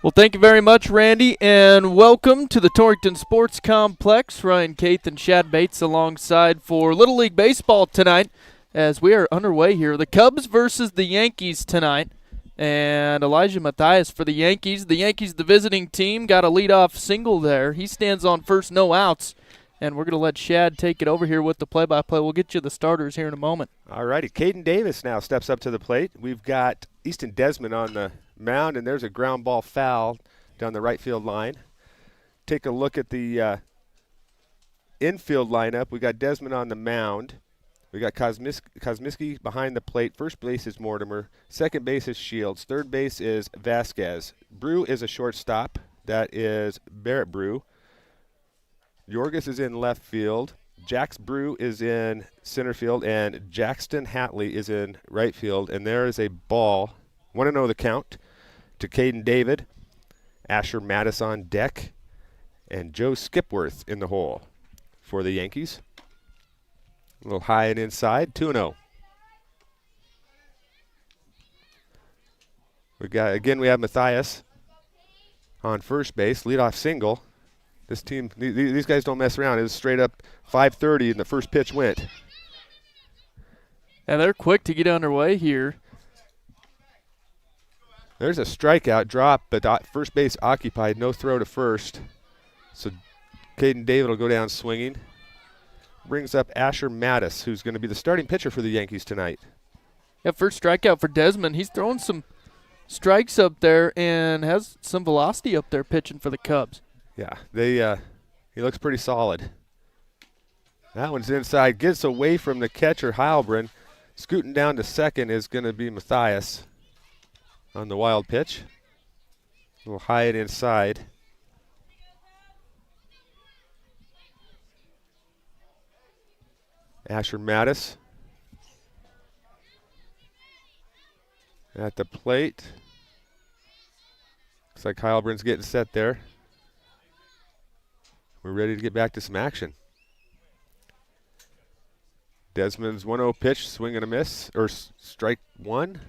Well, thank you very much, Randy, and welcome to the Torrington Sports Complex. Ryan Caith and Shad Bates alongside for Little League Baseball tonight as we are underway here. The Cubs versus the Yankees tonight, and Elijah Matthias for the Yankees. The Yankees, the visiting team, got a leadoff single there. He stands on first, no outs, and we're going to let Shad take it over here with the play-by-play. We'll get you the starters here in a moment. All righty, Caden Davis now steps up to the plate. We've got Easton Desmond on the mound, and there's a ground ball foul down the right field line. Take a look at the infield lineup. We got Desmond on the mound. We got Kosmiski behind the plate. First base is Mortimer. Second base is Shields. Third base is Vasquez. Brew is a shortstop. That is Barrett Brew. Yorgis is in left field. Jax Brew is in center field, and Jackson Hatley is in right field. And there is a ball. Want to know the count to Caden David, Asher Mattis on deck, and Joe Skipworth in the hole for the Yankees. A little high and inside, 2-0. We have Matthias on first base, leadoff single. This team, these guys don't mess around. It was straight up 5:30, and the first pitch went. And they're quick to get underway here. There's a strikeout drop, but first base occupied, no throw to first. So Caden David will go down swinging. Brings up Asher Mattis, who's going to be the starting pitcher for the Yankees tonight. Yeah, first strikeout for Desmond. He's throwing some strikes up there and has some velocity up there pitching for the Cubs. Yeah, he looks pretty solid. That one's inside, gets away from the catcher, Heilbrunn. Scooting down to second is going to be Matthias on the wild pitch. A little high and inside. Asher Mattis at the plate. Looks like Heilbrunn's getting set there. We're ready to get back to some action. Desmond's 1-0 pitch, swing and a miss, or strike one.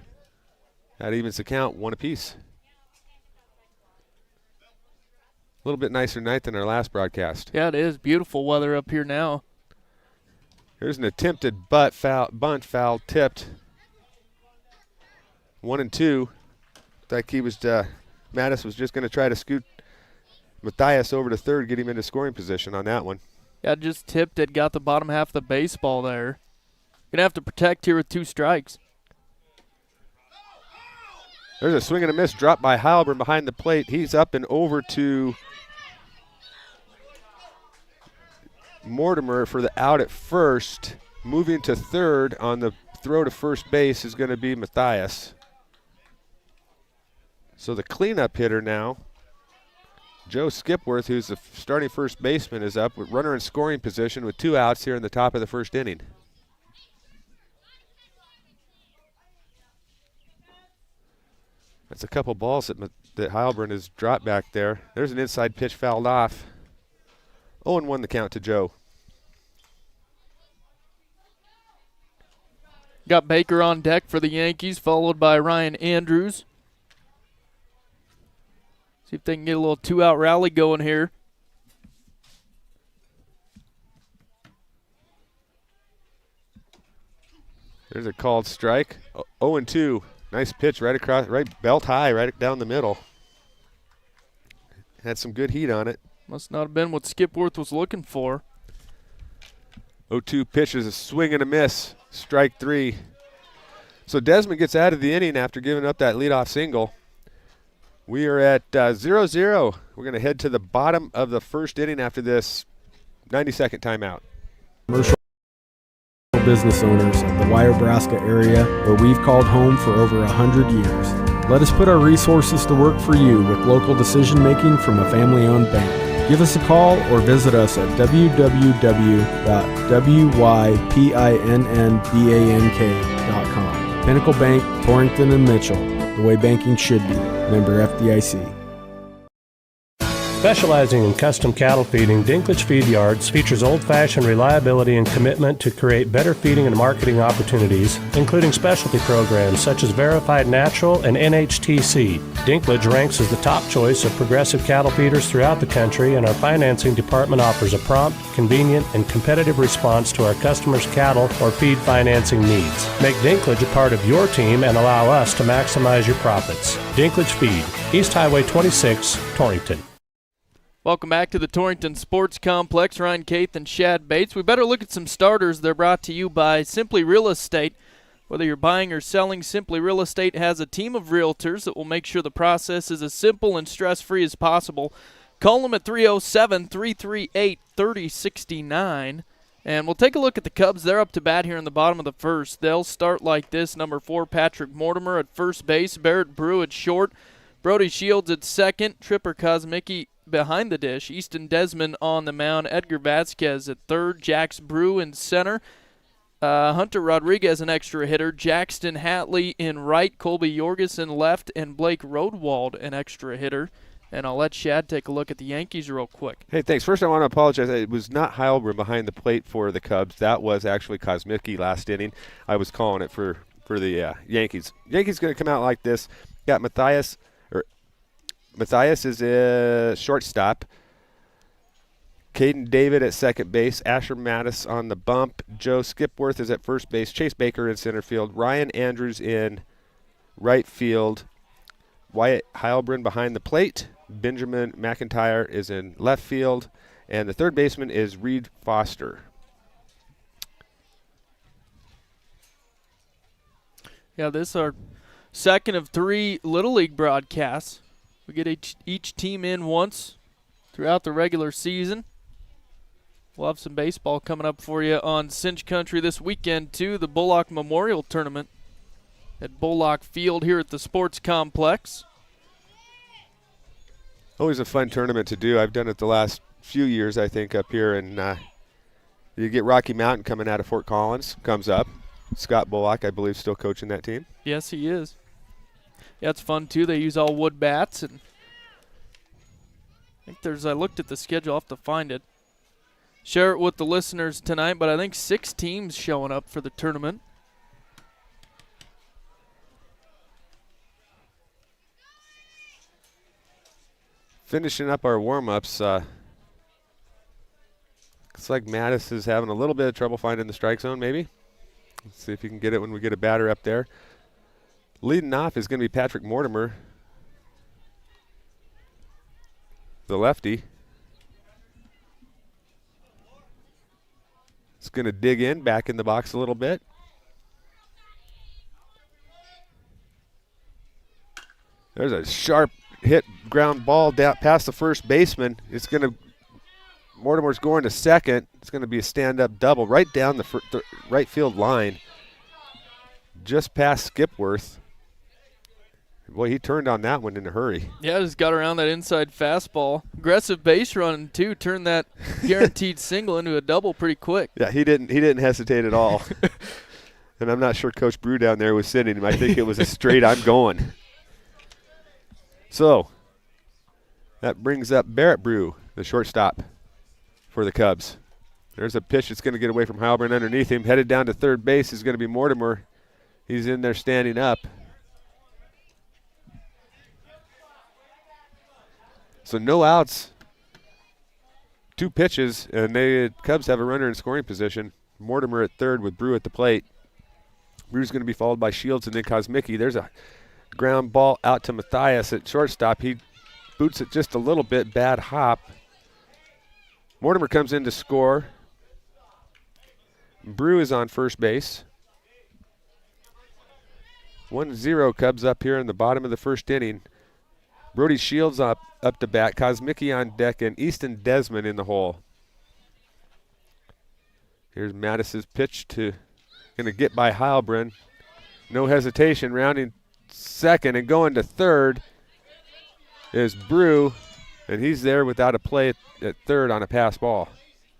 That evens the count, one apiece. A little bit nicer night than our last broadcast. Yeah, it is. Beautiful weather up here now. Here's an attempted bunt foul tipped. 1-2. Like Mattis was just going to try to scoot Matthias over to third, get him into scoring position on that one. Yeah, just tipped it, got the bottom half of the baseball there. Going to have to protect here with two strikes. There's a swing and a miss dropped by Heilbrunn behind the plate. He's up and over to Mortimer for the out at first. Moving to third on the throw to first base is going to be Matthias. So the cleanup hitter now, Joe Skipworth, who's the starting first baseman, is up with runner in scoring position with two outs here in the top of the first inning. That's a couple balls that Heilbrunn has dropped back there. There's an inside pitch fouled off. 0-1 the count to Joe. Got Baker on deck for the Yankees, followed by Ryan Andrews. See if they can get a little two-out rally going here. There's a called strike. 0-2. Nice pitch right across, right belt high, right down the middle. Had some good heat on it. Must not have been what Skipworth was looking for. 0-2 pitch is a swing and a miss. Strike three. So Desmond gets out of the inning after giving up that leadoff single. We are at 0-0. We're going to head to the bottom of the first inning after this 90-second timeout. Commercial business owners of the Wyobraska area, where we've called home for over 100 years. Let us put our resources to work for you with local decision-making from a family-owned bank. Give us a call or visit us at www.wypinnbank.com. Pinnacle Bank, Torrington and Mitchell, the way banking should be. Member FDIC. Specializing in custom cattle feeding, Dinklage Feed Yards features old-fashioned reliability and commitment to create better feeding and marketing opportunities, including specialty programs such as Verified Natural and NHTC. Dinklage ranks as the top choice of progressive cattle feeders throughout the country, and our financing department offers a prompt, convenient, and competitive response to our customers' cattle or feed financing needs. Make Dinklage a part of your team and allow us to maximize your profits. Dinklage Feed, East Highway 26, Torrington. Welcome back to the Torrington Sports Complex. Ryan Caith and Shad Bates. We better look at some starters. They're brought to you by Simply Real Estate. Whether you're buying or selling, Simply Real Estate has a team of realtors that will make sure the process is as simple and stress-free as possible. Call them at 307-338-3069. And we'll take a look at the Cubs. They're up to bat here in the bottom of the first. They'll start like this. Number 4, Patrick Mortimer at first base. Barrett Brew at short. Brody Shields at second. Tripper Kosmicki behind the dish. Easton Desmond on the mound. Edgar Vasquez at third. Jax Brew in center. Hunter Rodriguez an extra hitter. Jackson Hatley in right. Colby Jorgensen left. And Blake Rodewald an extra hitter. And I'll let Shad take a look at the Yankees real quick. Hey, thanks. First, I want to apologize. It was not Heilbrunn behind the plate for the Cubs. That was actually Kosmicki last inning. I was calling it for the Yankees. Yankees going to come out like this. Got Matthias is a shortstop. Caden David at second base. Asher Mattis on the bump. Joe Skipworth is at first base. Chase Baker in center field. Ryan Andrews in right field. Wyatt Heilbrunn behind the plate. Benjamin McIntyre is in left field. And the third baseman is Reed Foster. Yeah, this is our second of 3 Little League broadcasts. We get each team in once throughout the regular season. We'll have some baseball coming up for you on Cinch Country this weekend, too. The Bullock Memorial Tournament at Bullock Field here at the Sports Complex. Always a fun tournament to do. I've done it the last few years, I think, up here. And you get Rocky Mountain coming out of Fort Collins, comes up. Scott Bullock, I believe, still coaching that team. Yes, he is. Yeah, it's fun, too. They use all wood bats. And I think I looked at the schedule. I'll have to find it. Share it with the listeners tonight, but I think 6 teams showing up for the tournament. Finishing up our warm-ups, looks like Mattis is having a little bit of trouble finding the strike zone, maybe. Let's see if he can get it when we get a batter up there. Leading off is going to be Patrick Mortimer, the lefty. It's going to dig in, back in the box a little bit. There's a sharp hit ground ball down past the first baseman. Mortimer's going to second. It's going to be a stand-up double right down the right field line, just past Skipworth. Boy, he turned on that one in a hurry. Yeah, just got around that inside fastball. Aggressive base running, too. Turned that guaranteed single into a double pretty quick. Yeah, he didn't hesitate at all. And I'm not sure Coach Brew down there was sitting him. I think it was a straight, I'm going. So that brings up Barrett Brew, the shortstop for the Cubs. There's a pitch that's going to get away from Heilbrunn underneath him. Headed down to third base is going to be Mortimer. He's in there standing up. So no outs, 2 pitches, and the Cubs have a runner in scoring position. Mortimer at third with Brew at the plate. Brew's going to be followed by Shields and then Kosmicki. There's a ground ball out to Matthias at shortstop. He boots it just a little bit, bad hop. Mortimer comes in to score. Brew is on first base. 1-0 Cubs up here in the bottom of the first inning. Brody Shields up to bat. Kosmicki on deck and Easton Desmond in the hole. Here's Mattis's pitch going to get by Heilbrunn. No hesitation, rounding second and going to third is Brew, and he's there without a play at third on a pass ball.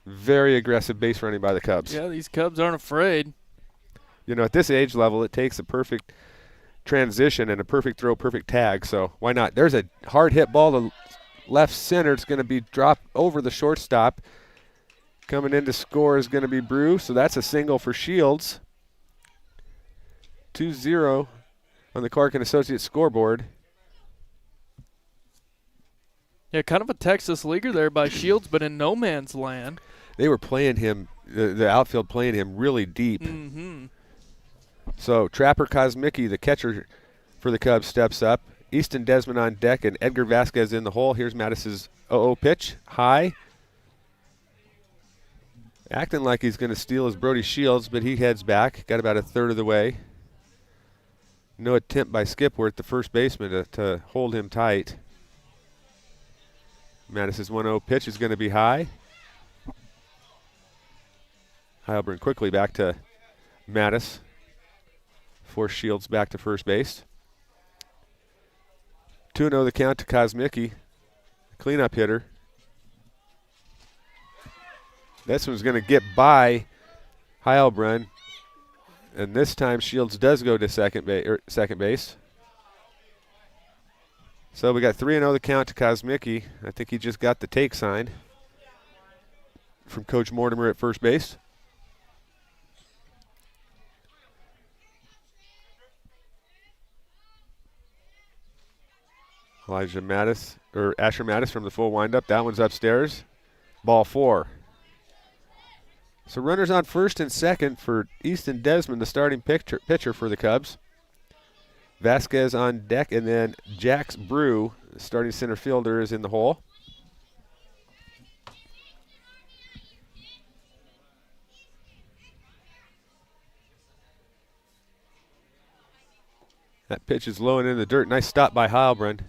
Very aggressive base running by the Cubs. Yeah, these Cubs aren't afraid. You know, at this age level, it takes a perfect transition and a perfect throw, perfect tag, so why not? There's a hard hit ball to left center. It's going to be dropped over the shortstop. Coming in to score is going to be Brew, so that's a single for Shields. 2-0 on the Clark and Associates scoreboard. Yeah, kind of a Texas leaguer there by Shields, but in no man's land. They were playing him, the outfield playing him really deep. Mm-hmm. So Trapper Kosmicki, the catcher for the Cubs, steps up. Easton Desmond on deck and Edgar Vasquez in the hole. Here's Mattis's 0-0 pitch. High. Acting like he's going to steal his Brody Shields, but he heads back. Got about a third of the way. No attempt by Skipworth, the first baseman, to hold him tight. Mattis's 1-0 pitch is going to be high. Heilbrunn quickly back to Mattis. Force Shields back to first base. 2-0 the count to Kosmicki, cleanup hitter. This one's going to get by Heilbrunn, and this time Shields does go to second base. So we got 3-0 the count to Kosmicki. I think he just got the take sign from Coach Mortimer at first base. Asher Mattis from the full windup. That one's upstairs. Ball 4. So runners on first and second for Easton Desmond, the starting pitcher for the Cubs. Vasquez on deck, and then Jax Brew, the starting center fielder, is in the hole. That pitch is low and in the dirt. Nice stop by Heilbrunn.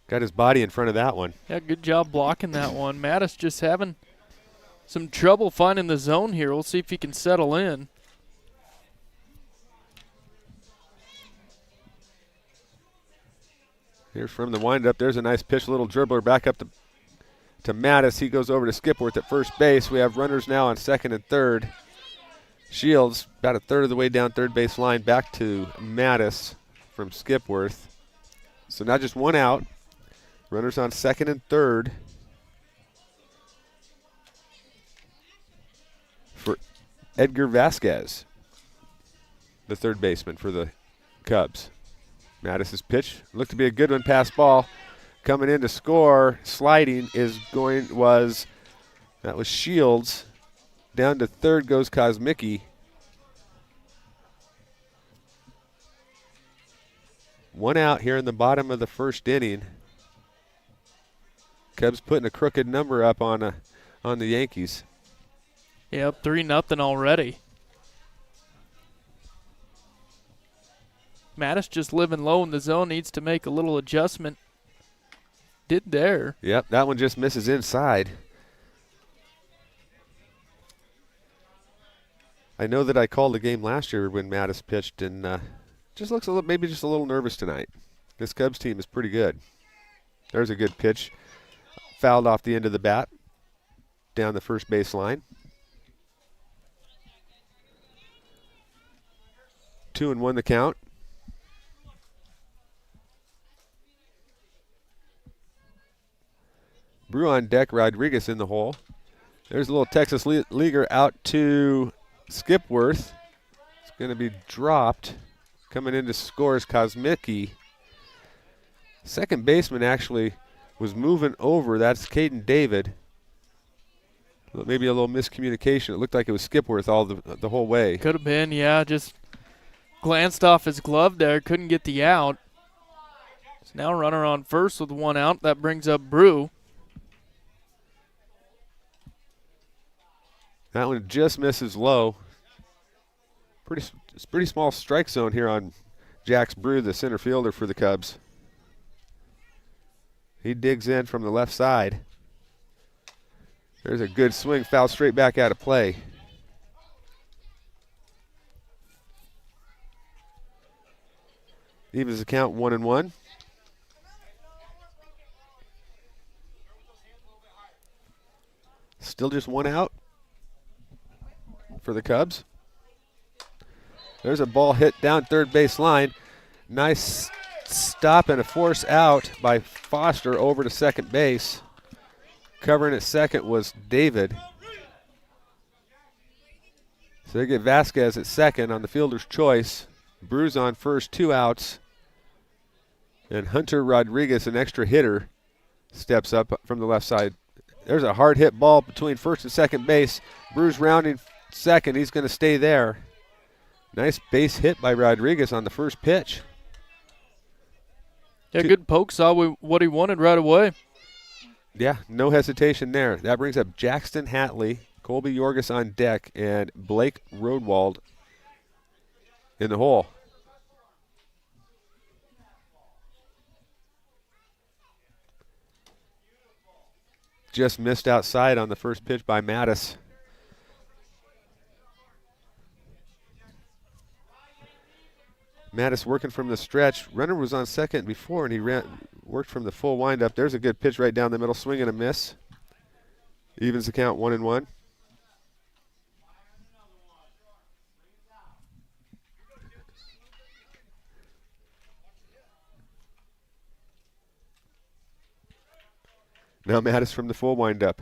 Got his body in front of that one. Yeah, good job blocking that one. Mattis just having some trouble finding the zone here. We'll see if he can settle in. Here's from the windup. There's a nice pitch, little dribbler back up to Mattis. He goes over to Skipworth at first base. We have runners now on second and third. Shields about a third of the way down third base line, back to Mattis from Skipworth. So now just one out. Runners on second and third for Edgar Vasquez, the third baseman for the Cubs. Mattis's pitch looked to be a good one, pass ball. Coming in to score, sliding was Shields. Down to third goes Kosmicki. One out here in the bottom of the first inning. Cubs putting a crooked number up on the Yankees. Yeah, up 3-0 already. Mattis just living low in the zone, needs to make a little adjustment. Did there. Yep, that one just misses inside. I know that I called the game last year when Mattis pitched, and just looks maybe just a little nervous tonight. This Cubs team is pretty good. There's a good pitch. Fouled off the end of the bat, down the first base line. 2-1 the count. Brew on deck, Rodriguez in the hole. There's a little Texas leaguer out to Skipworth. It's going to be dropped. Coming in to score is Kosmicki. Second baseman actually was moving over. That's Caden David. Maybe a little miscommunication. It looked like it was Skipworth all the whole way. Could have been, yeah. Just glanced off his glove there. Couldn't get the out. So now runner on first with one out. That brings up Brew. That one just misses low. Pretty small strike zone here on Jax Brew, the center fielder for the Cubs. He digs in from the left side. There's a good swing, foul straight back out of play. Evens the count 1-1. Still just one out for the Cubs. There's a ball hit down third base line. Nice stop and a force out by Foster over to second base. Covering at second was David. So they get Vasquez at second on the fielder's choice. Brews on first, 2 outs. And Hunter Rodriguez, an extra hitter, steps up from the left side. There's a hard hit ball between first and second base. Brews rounding second. He's going to stay there. Nice base hit by Rodriguez on the first pitch. Yeah, good poke. Saw what he wanted right away. Yeah, no hesitation there. That brings up Jackson Hatley, Colby Yorgis on deck, and Blake Rodewald in the hole. Just missed outside on the first pitch by Mattis. Mattis working from the stretch. Runner was on second before, and he worked from the full windup. There's a good pitch right down the middle, swing and a miss. Evens the count, 1-1. Now Mattis from the full windup.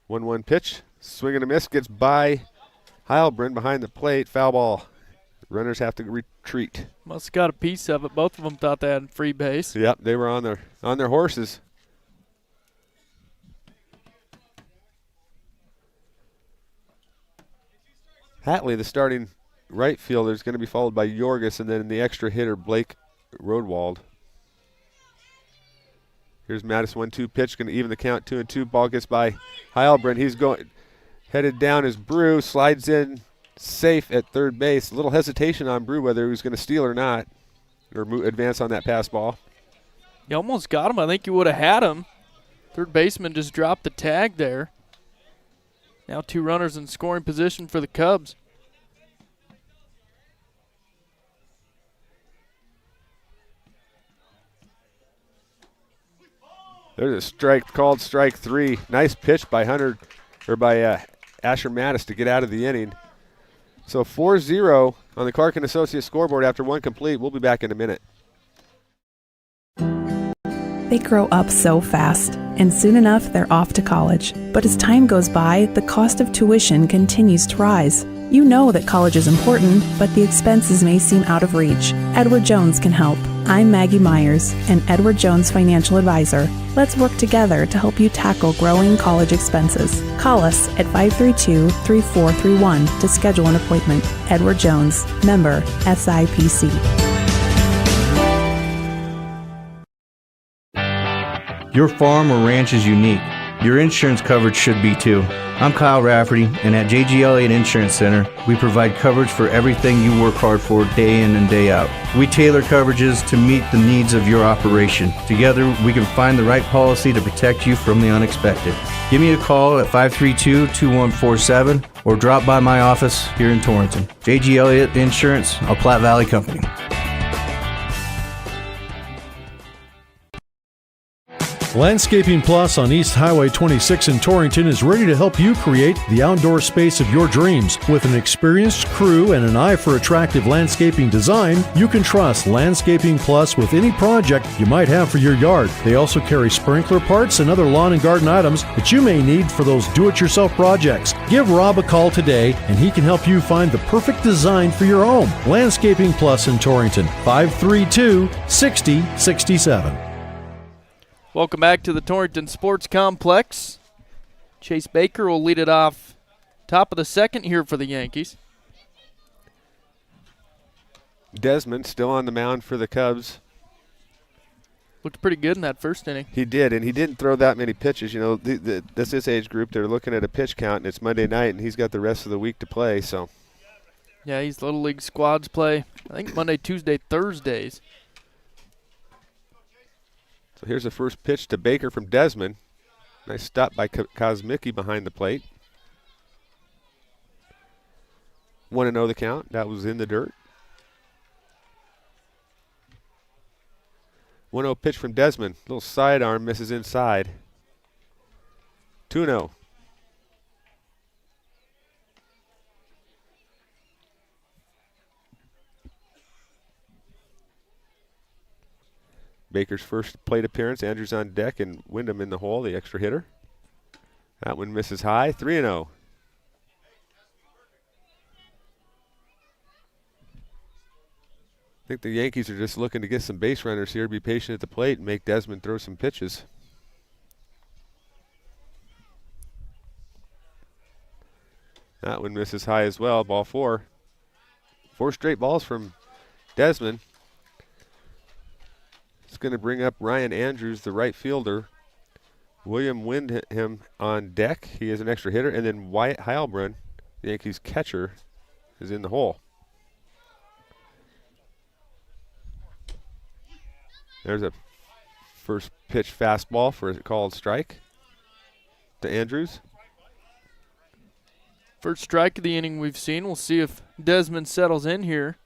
1-1 pitch, swing and a miss, gets by Heilbrunn behind the plate, foul ball. Runners have to retreat. Must have got a piece of it. Both of them thought they had free base. Yep, they were on their horses. Hatley, the starting right fielder, is going to be followed by Yorgis, and then the extra hitter, Blake Rodewald. Here's Mattis, 1-2 pitch, going to even the count, 2-2. Ball gets by Heilbrunn. He's headed down as Brew slides in safe at third base. A little hesitation on Brew whether he was going to steal or not, or advance on that pass ball. You almost got him. I think you would have had him. Third baseman just dropped the tag there. Now 2 runners in scoring position for the Cubs. There's a strike called strike 3. Nice pitch by Asher Mattis to get out of the inning. So 4-0 on the Clark & Associates scoreboard after 1 complete. We'll be back in a minute. They grow up so fast, and soon enough they're off to college. But as time goes by, the cost of tuition continues to rise. You know that college is important, but the expenses may seem out of reach. Edward Jones can help. I'm Maggie Myers, an Edward Jones financial advisor. Let's work together to help you tackle growing college expenses. Call us at 532-3431 to schedule an appointment. Edward Jones, member SIPC. Your farm or ranch is unique. Your insurance coverage should be too. I'm Kyle Rafferty, and at J.G. Elliott Insurance Center, we provide coverage for everything you work hard for day in and day out. We tailor coverages to meet the needs of your operation. Together, we can find the right policy to protect you from the unexpected. Give me a call at 532-2147 or drop by my office here in Torrington. J.G. Elliott Insurance, a Platte Valley company. Landscaping Plus on East Highway 26 in Torrington is ready to help you create the outdoor space of your dreams. With an experienced crew and an eye for attractive landscaping design, you can trust Landscaping Plus with any project you might have for your yard. They also carry sprinkler parts and other lawn and garden items that you may need for those do-it-yourself projects. Give Rob a call today and he can help you find the perfect design for your home. Landscaping Plus in Torrington, 532-6067. Welcome back to the Torrington Sports Complex. Chase Baker will lead it off top of the second here for the Yankees. Desmond still on the mound for the Cubs. Looked pretty good in that first inning. He did, and he didn't throw that many pitches. You know, this age group, they're looking at a pitch count, and it's Monday night, and he's got the rest of the week to play. So, yeah, he's Little League squads play, I think, Monday, Tuesday, Thursdays. So here's the first pitch to Baker from Desmond. Nice stop by Kosmicki behind the plate. 1-0 the count. That was in the dirt. 1-0 pitch from Desmond. Little sidearm misses inside. 2-0. Baker's first plate appearance. Andrews on deck and Wyndham in the hole, the extra hitter. That one misses high, 3-0. I think the Yankees are just looking to get some base runners here, be patient at the plate, and make Desmond throw some pitches. That one misses high as well, ball 4. 4 straight balls from Desmond. It's going to bring up Ryan Andrews, the right fielder. William Windham on deck. He is an extra hitter. And then Wyatt Heilbrunn, the Yankees catcher, is in the hole. There's a first pitch fastball for a called strike to Andrews. First strike of the inning we've seen. We'll see if Desmond settles in here.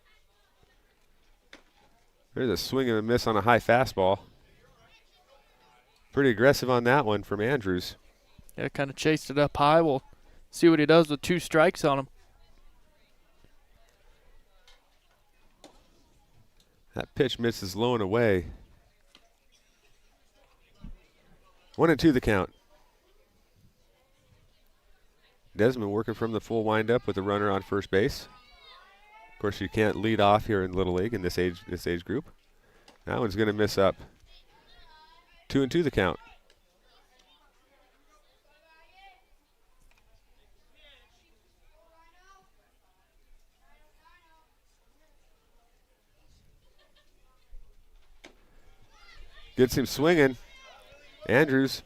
There's a swing and a miss on a high fastball. Pretty aggressive on that one from Andrews. Yeah, kind of chased it up high. We'll see what he does with 2 strikes on him. That pitch misses low and away. 1-2 the count. Desmond working from the full windup with a runner on first base. Of course, you can't lead off here in Little League in this age group. That one's going to miss up. 2-2 the count. Gets him swinging. Andrews,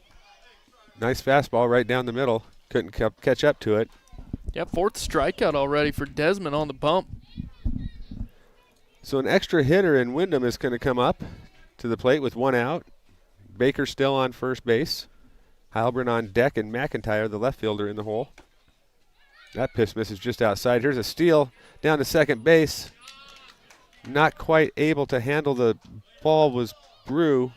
nice fastball right down the middle. Couldn't catch up to it. Yeah, 4th strikeout already for Desmond on the bump. So an extra hitter in Wyndham is going to come up to the plate with 1 out. Baker still on first base. Heilbrunn on deck and McIntyre, the left fielder, in the hole. That pitch misses just outside. Here's a steal down to second base. Not quite able to handle the ball was Brew.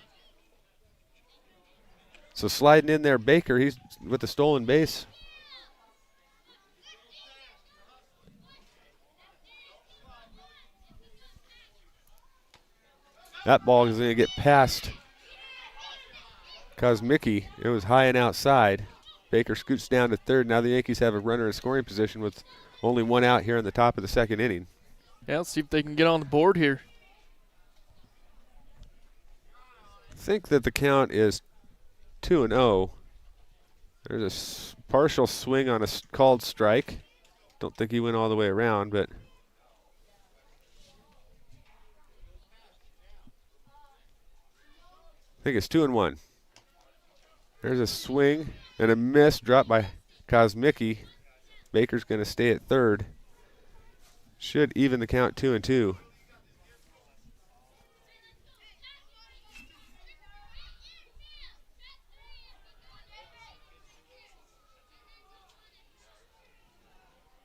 So sliding in there, Baker, he's with the stolen base. That ball is going to get past Kosmicki. It was high and outside. Baker scoots down to third. Now the Yankees have a runner in scoring position with only 1 out here in the top of the 2nd inning. Yeah, let's see if they can get on the board here. I think that the count is 2-0. There's a partial swing on a called strike. Don't think he went all the way around, but I think it's 2-1. There's a swing and a miss dropped by Kosmicki. Baker's going to stay at third. Should even the count 2-2.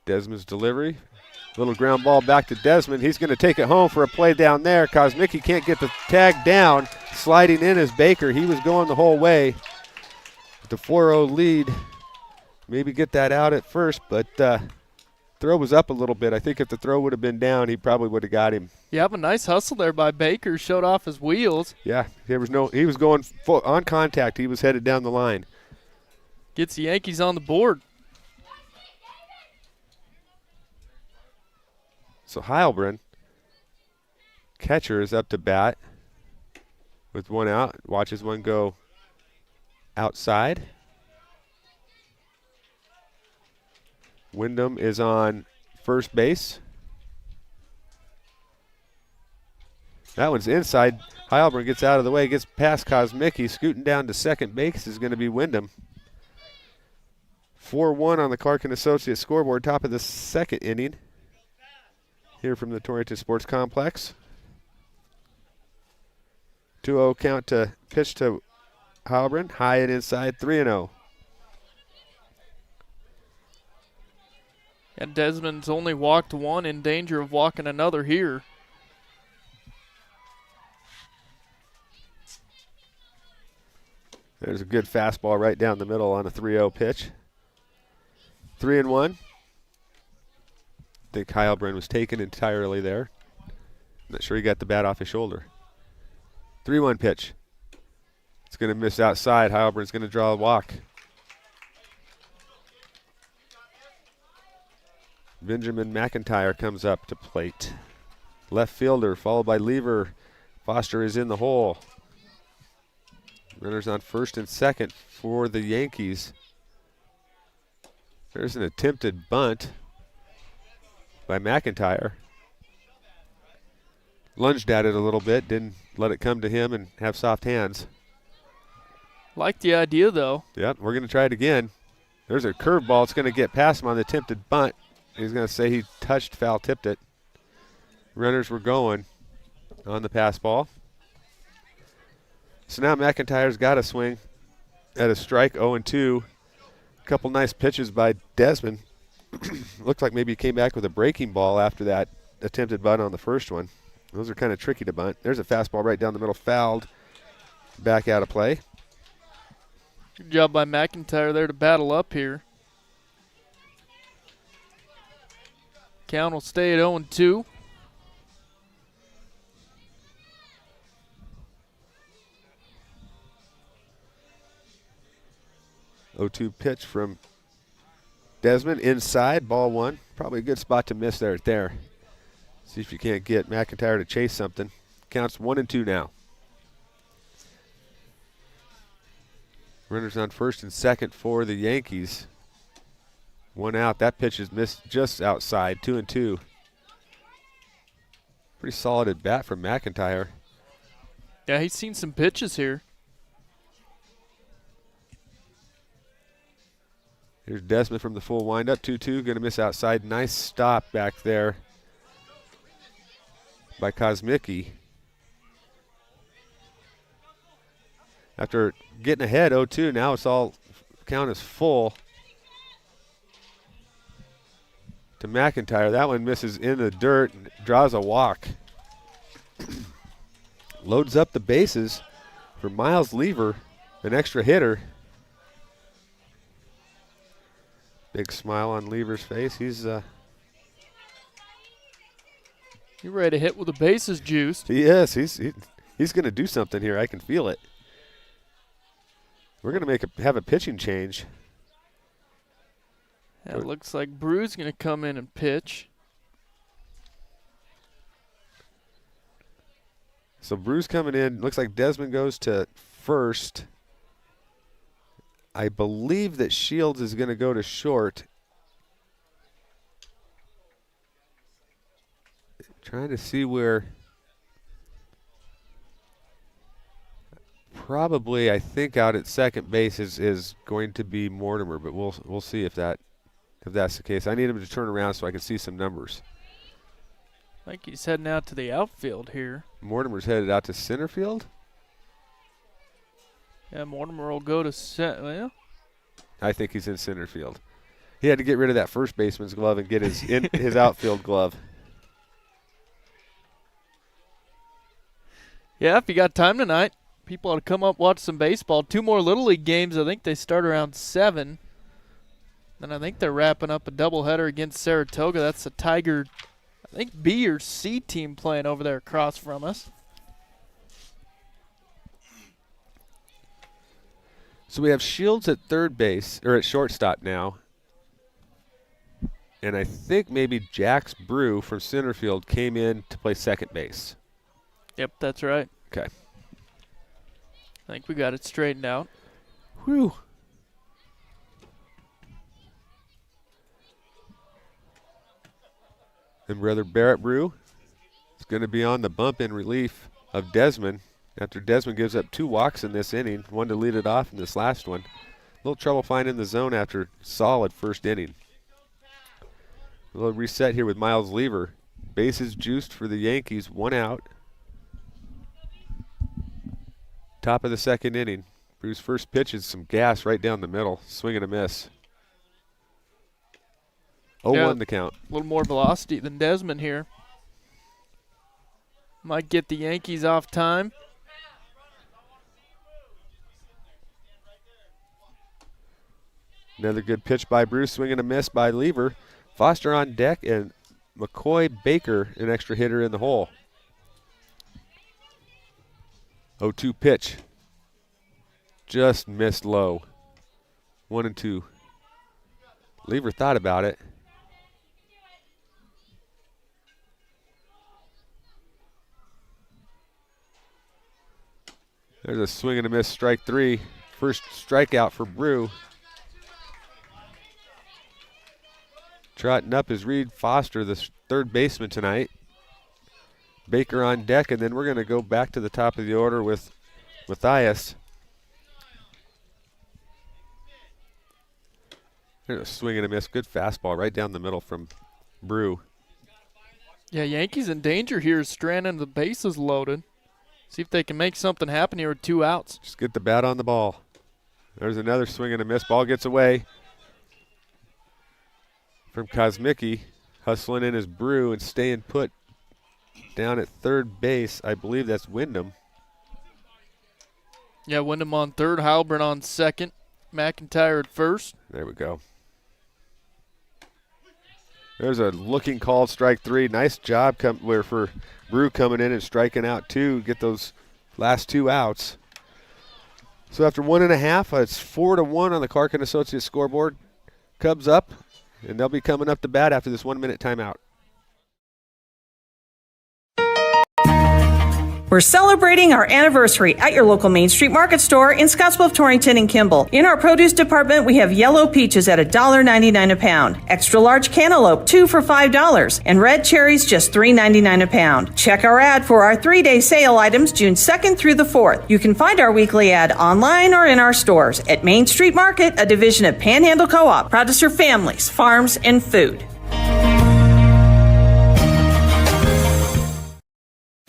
Desmond's delivery. Little ground ball back to Desmond. He's going to take it home for a play down there. Kosmicki can't get the tag down. Sliding in is Baker. He was going the whole way. The 4-0 lead. Maybe get that out at first, but throw was up a little bit. I think if the throw would have been down, he probably would have got him. You have a nice hustle there by Baker. Showed off his wheels. Yeah, he was going full on contact. He was headed down the line. Gets the Yankees on the board. So Heilbrunn, catcher, is up to bat with 1 out. Watches one go outside. Wyndham is on first base. That one's inside. Heilbrunn gets out of the way, gets past Kosmicki. Scooting down to second base is going to be Wyndham. 4-1 on the Clark & Associates scoreboard, top of the 2nd inning. Here from the Torrington Sports Complex. 2-0 count to pitch to Heilbrunn. High and inside, 3-0. And Desmond's only walked 1, in danger of walking another here. There's a good fastball right down the middle on a 3-0 pitch. 3-1. I think Heilbrunn was taken entirely there. Not sure he got the bat off his shoulder. 3-1 pitch. It's going to miss outside. Heilbrun's going to draw a walk. Benjamin McIntyre comes up to plate. Left fielder, followed by Lever. Foster is in the hole. Runners on first and second for the Yankees. There's an attempted bunt by McIntyre. Lunged at it a little bit, didn't let it come to him and have soft hands. Like the idea, though. Yep, we're going to try it again. There's a curveball. It's going to get past him on the attempted bunt. He's going to say he touched, foul tipped it. Runners were going on the pass ball. So now McIntyre's got a swing at a strike, 0-2. A couple nice pitches by Desmond. Looked like maybe he came back with a breaking ball after that attempted bunt on the first one. Those are kind of tricky to bunt. There's a fastball right down the middle, fouled. Back out of play. Good job by McIntyre there to battle up here. Count will stay at 0-2. Pitch from Desmond inside, ball one. Probably a good spot to miss there. See if you can't get McIntyre to chase something. Counts 1-2 now. Runners on first and second for the Yankees. One out. That pitch is missed just outside, 2-2. Pretty solid at bat from McIntyre. Yeah, he's seen some pitches here. Here's Desmond from the full windup, 2-2, going to miss outside. Nice stop back there by Kosmicki. After getting ahead 0-2, now it's all count is full to McIntyre. That one misses in the dirt and draws a walk. Loads up the bases for Miles Lever, an extra hitter. Big smile on Lever's face. He's ready to hit with the bases juiced. he is. He's going to do something here. I can feel it. We're going to have a pitching change. Yeah, it looks like Brew's going to come in and pitch. So Brew's coming in. Looks like Desmond goes to first. I believe that Shields is going to go to short. Trying to see where. Probably, I think out at second base is going to be Mortimer, but we'll see if that's the case. I need him to turn around so I can see some numbers. I think he's heading out to the outfield here. Mortimer's headed out to center field. Yeah, Mortimer will go to well. I think he's in center field. He had to get rid of that first baseman's glove and get his outfield glove. Yeah, if you got time tonight, people ought to come up watch some baseball. 2 more Little League games. I think they start around 7. And I think they're wrapping up a doubleheader against Saratoga. That's the Tiger, I think, B or C team playing over there across from us. So we have Shields at third base, or at shortstop now. And I think maybe Jax Brew from center field came in to play second base. Yep, that's right. Okay. I think we got it straightened out. Whew. And brother Barrett Brew is going to be on the bump in relief of Desmond after Desmond gives up 2 walks in this inning, 1 to lead it off in this last one. A little trouble finding the zone after solid first inning. A little reset here with Miles Lever. Bases juiced for the Yankees, 1 out. Top of the second inning. Brew's first pitch is some gas right down the middle. Swing and a miss. 0-1 the count. A little more velocity than Desmond here. Might get the Yankees off time. Another good pitch by Brew. Swing and a miss by Lever. Foster on deck and McCoy Baker, an extra hitter in the hole. 0-2 pitch. Just missed low. 1-2. Lever thought about it. There's a swing and a miss, strike 3. First strikeout for Brew. Trotting up is Reed Foster, the third baseman tonight. Baker on deck, and then we're going to go back to the top of the order with Matthias. There's a swing and a miss. Good fastball right down the middle from Brew. Yeah, Yankees in danger here. Stranding, the bases loaded. See if they can make something happen here with 2 outs. Just get the bat on the ball. There's another swing and a miss. Ball gets away from Kosmicki. Hustling in his Brew and staying put down at third base. I believe that's Wyndham. Yeah, Wyndham on third, Halbert on second, McIntyre at first. There we go. There's a looking called strike 3. Nice job for Brew coming in and striking out 2. Get those last 2 outs. So after 1.5, it's 4-1 on the Clark and Associates scoreboard. Cubs up, and they'll be coming up to bat after this 1-minute timeout. We're celebrating our anniversary at your local Main Street Market store in Scottsbluff, Torrington, and Kimball. In our produce department, we have yellow peaches at $1.99 a pound, extra large cantaloupe 2 for $5, and red cherries just $3.99 a pound. Check our ad for our 3-day sale items June 2nd through the 4th. You can find our weekly ad online or in our stores. At Main Street Market, a division of Panhandle Co-op, proud to serve families, farms, and food.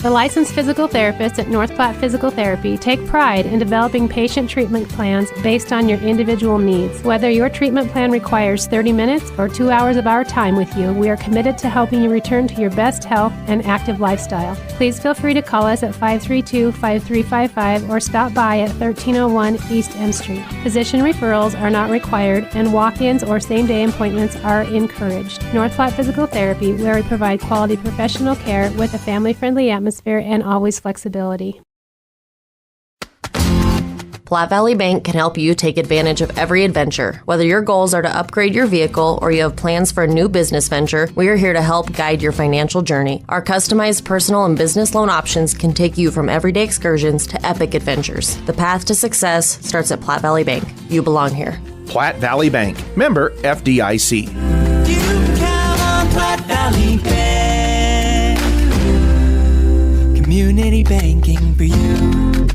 The licensed physical therapists at North Platte Physical Therapy take pride in developing patient treatment plans based on your individual needs. Whether your treatment plan requires 30 minutes or 2 hours of our time with you, we are committed to helping you return to your best health and active lifestyle. Please feel free to call us at 532-5355 or stop by at 1301 East M Street. Physician referrals are not required and walk-ins or same-day appointments are encouraged. North Platte Physical Therapy, where we provide quality professional care with a family-friendly atmosphere and always flexibility. Platte Valley Bank can help you take advantage of every adventure. Whether your goals are to upgrade your vehicle or you have plans for a new business venture, we are here to help guide your financial journey. Our customized personal and business loan options can take you from everyday excursions to epic adventures. The path to success starts at Platte Valley Bank. You belong here. Platte Valley Bank, member FDIC. You can count on Platte Valley Bank. Community banking for you.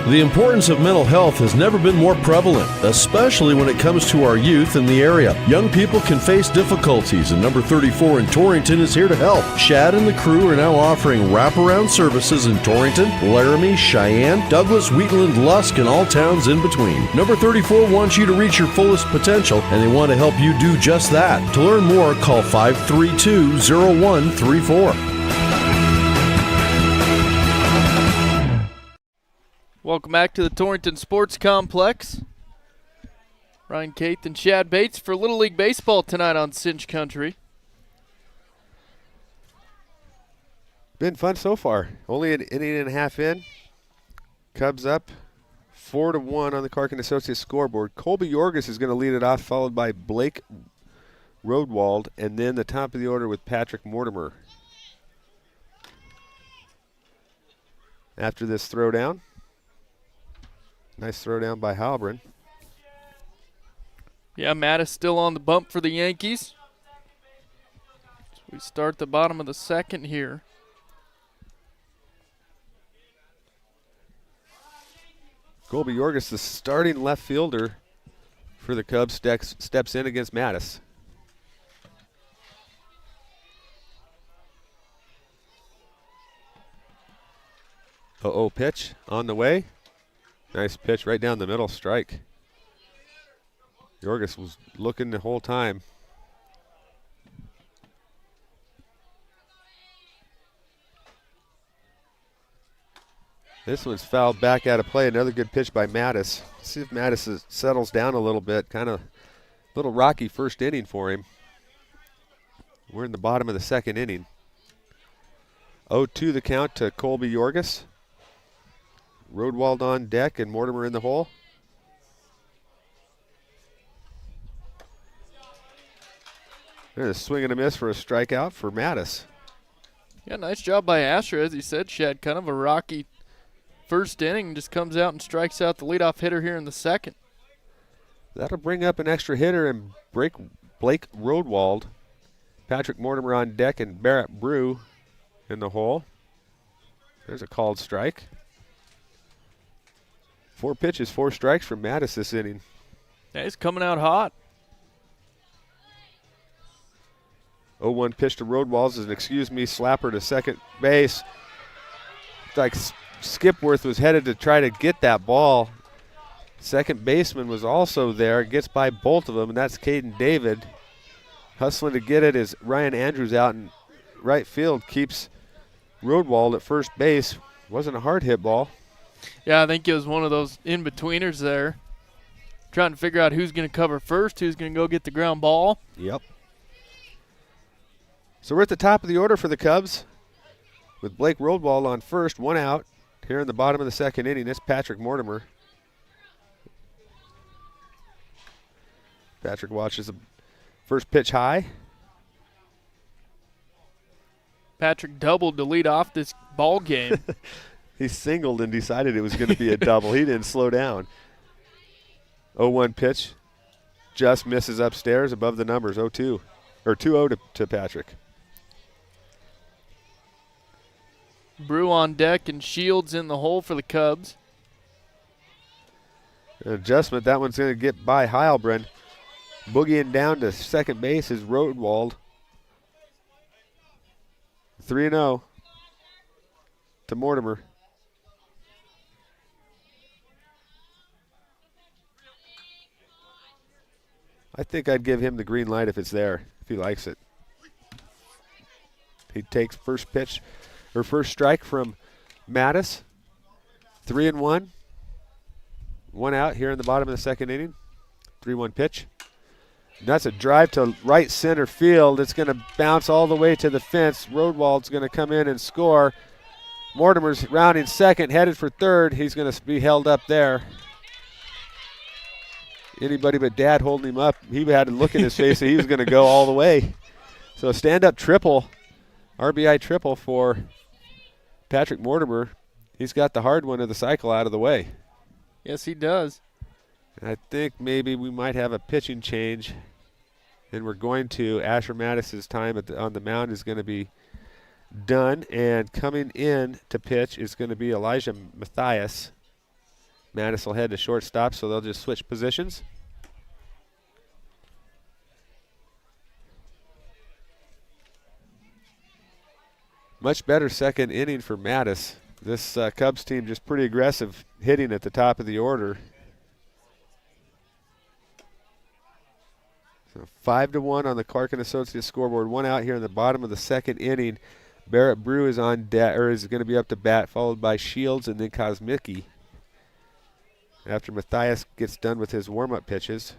The importance of mental health has never been more prevalent, especially when it comes to our youth in the area. Young people can face difficulties, and number 34 in Torrington is here to help. Shad and the crew are now offering wraparound services in Torrington, Laramie, Cheyenne, Douglas, Wheatland, Lusk, and all towns in between. Number 34 wants you to reach your fullest potential, and they want to help you do just that. To learn more, call 532-0134. Welcome back to the Torrington Sports Complex. Ryan Caith and Shad Bates for Little League Baseball tonight on Cinch Country. Been fun so far. Only an inning and a half in. Cubs up 4-1 on the Clark and Associates scoreboard. Colby Yorgis is going to lead it off, followed by Blake Rodewald, and then the top of the order with Patrick Mortimer. After this throwdown. Nice throw down by Halbrin. Yeah, Matt is still on the bump for the Yankees. So we start the bottom of the second here. Colby Yorgis, the starting left fielder for the Cubs, steps in against Mattis. Pitch on the way. Nice pitch right down the middle, strike. Yorgis was looking the whole time. This one's fouled back out of play. Another good pitch by Mattis. See if Mattis settles down a little bit. Kind of a little rocky first inning for him. We're in the bottom of the second inning. 0-2 the count to Colby Yorgis. Rodwald on deck and Mortimer in the hole. There's a swing and a miss for a strikeout for Mattis. Yeah, nice job by Asher. As he said, Shad, kind of a rocky first inning. Just comes out and strikes out the leadoff hitter here in the second. That'll bring up an extra hitter and Blake Rodwald. Patrick Mortimer on deck and Barrett Brew in the hole. There's a called strike. 4 pitches, 4 strikes from Mattis this inning. Yeah, he's coming out hot. 0-1 pitch to Rodwalds is an excuse me slapper to second base. It's like Skipworth was headed to try to get that ball. Second baseman was also there, gets by both of them, and that's Caden David. Hustling to get it is Ryan Andrews out in right field, keeps Rodwald at first base. Wasn't a hard hit ball. Yeah, I think it was one of those in-betweeners there. Trying to figure out who's going to cover first, who's going to go get the ground ball. Yep. So we're at the top of the order for the Cubs with Blake Rodwald on first, 1 out. Here in the bottom of the second inning, it's Patrick Mortimer. Patrick watches the first pitch high. Patrick doubled to lead off this ball game. He singled and decided it was going to be a double. He didn't slow down. 0-1 pitch. Just misses upstairs above the numbers. 0-2. Or 2-0 to Patrick. Brew on deck and Shields in the hole for the Cubs. An adjustment. That one's going to get by Heilbrunn. Boogieing down to second base is Rodwald. 3-0 to Mortimer. I think I'd give him the green light if it's there, if he likes it. He takes first pitch, or first strike from Mattis. 3-1. 1 out here in the bottom of the second inning. 3-1 pitch. And that's a drive to right center field. It's going to bounce all the way to the fence. Rodwald's going to come in and score. Mortimer's rounding second, headed for third. He's going to be held up there. Anybody but Dad holding him up. He had a look in his face that he was going to go all the way. So a stand-up triple, RBI triple for Patrick Mortimer. He's got the hard one of the cycle out of the way. Yes, he does. And I think maybe we might have a pitching change, and we're going to. Asher Mattis' time on the mound is going to be done, and coming in to pitch is going to be Elijah Mathias. Mattis will head to shortstop, so they'll just switch positions. Much better second inning for Mattis. This Cubs team just pretty aggressive hitting at the top of the order. So 5-1 on the Clark and Associates scoreboard. 1 out here in the bottom of the second inning. Barrett Brew is on deck, or is going to be up to bat, followed by Shields and then Kosmicki. After Mathias gets done with his warm-up pitches.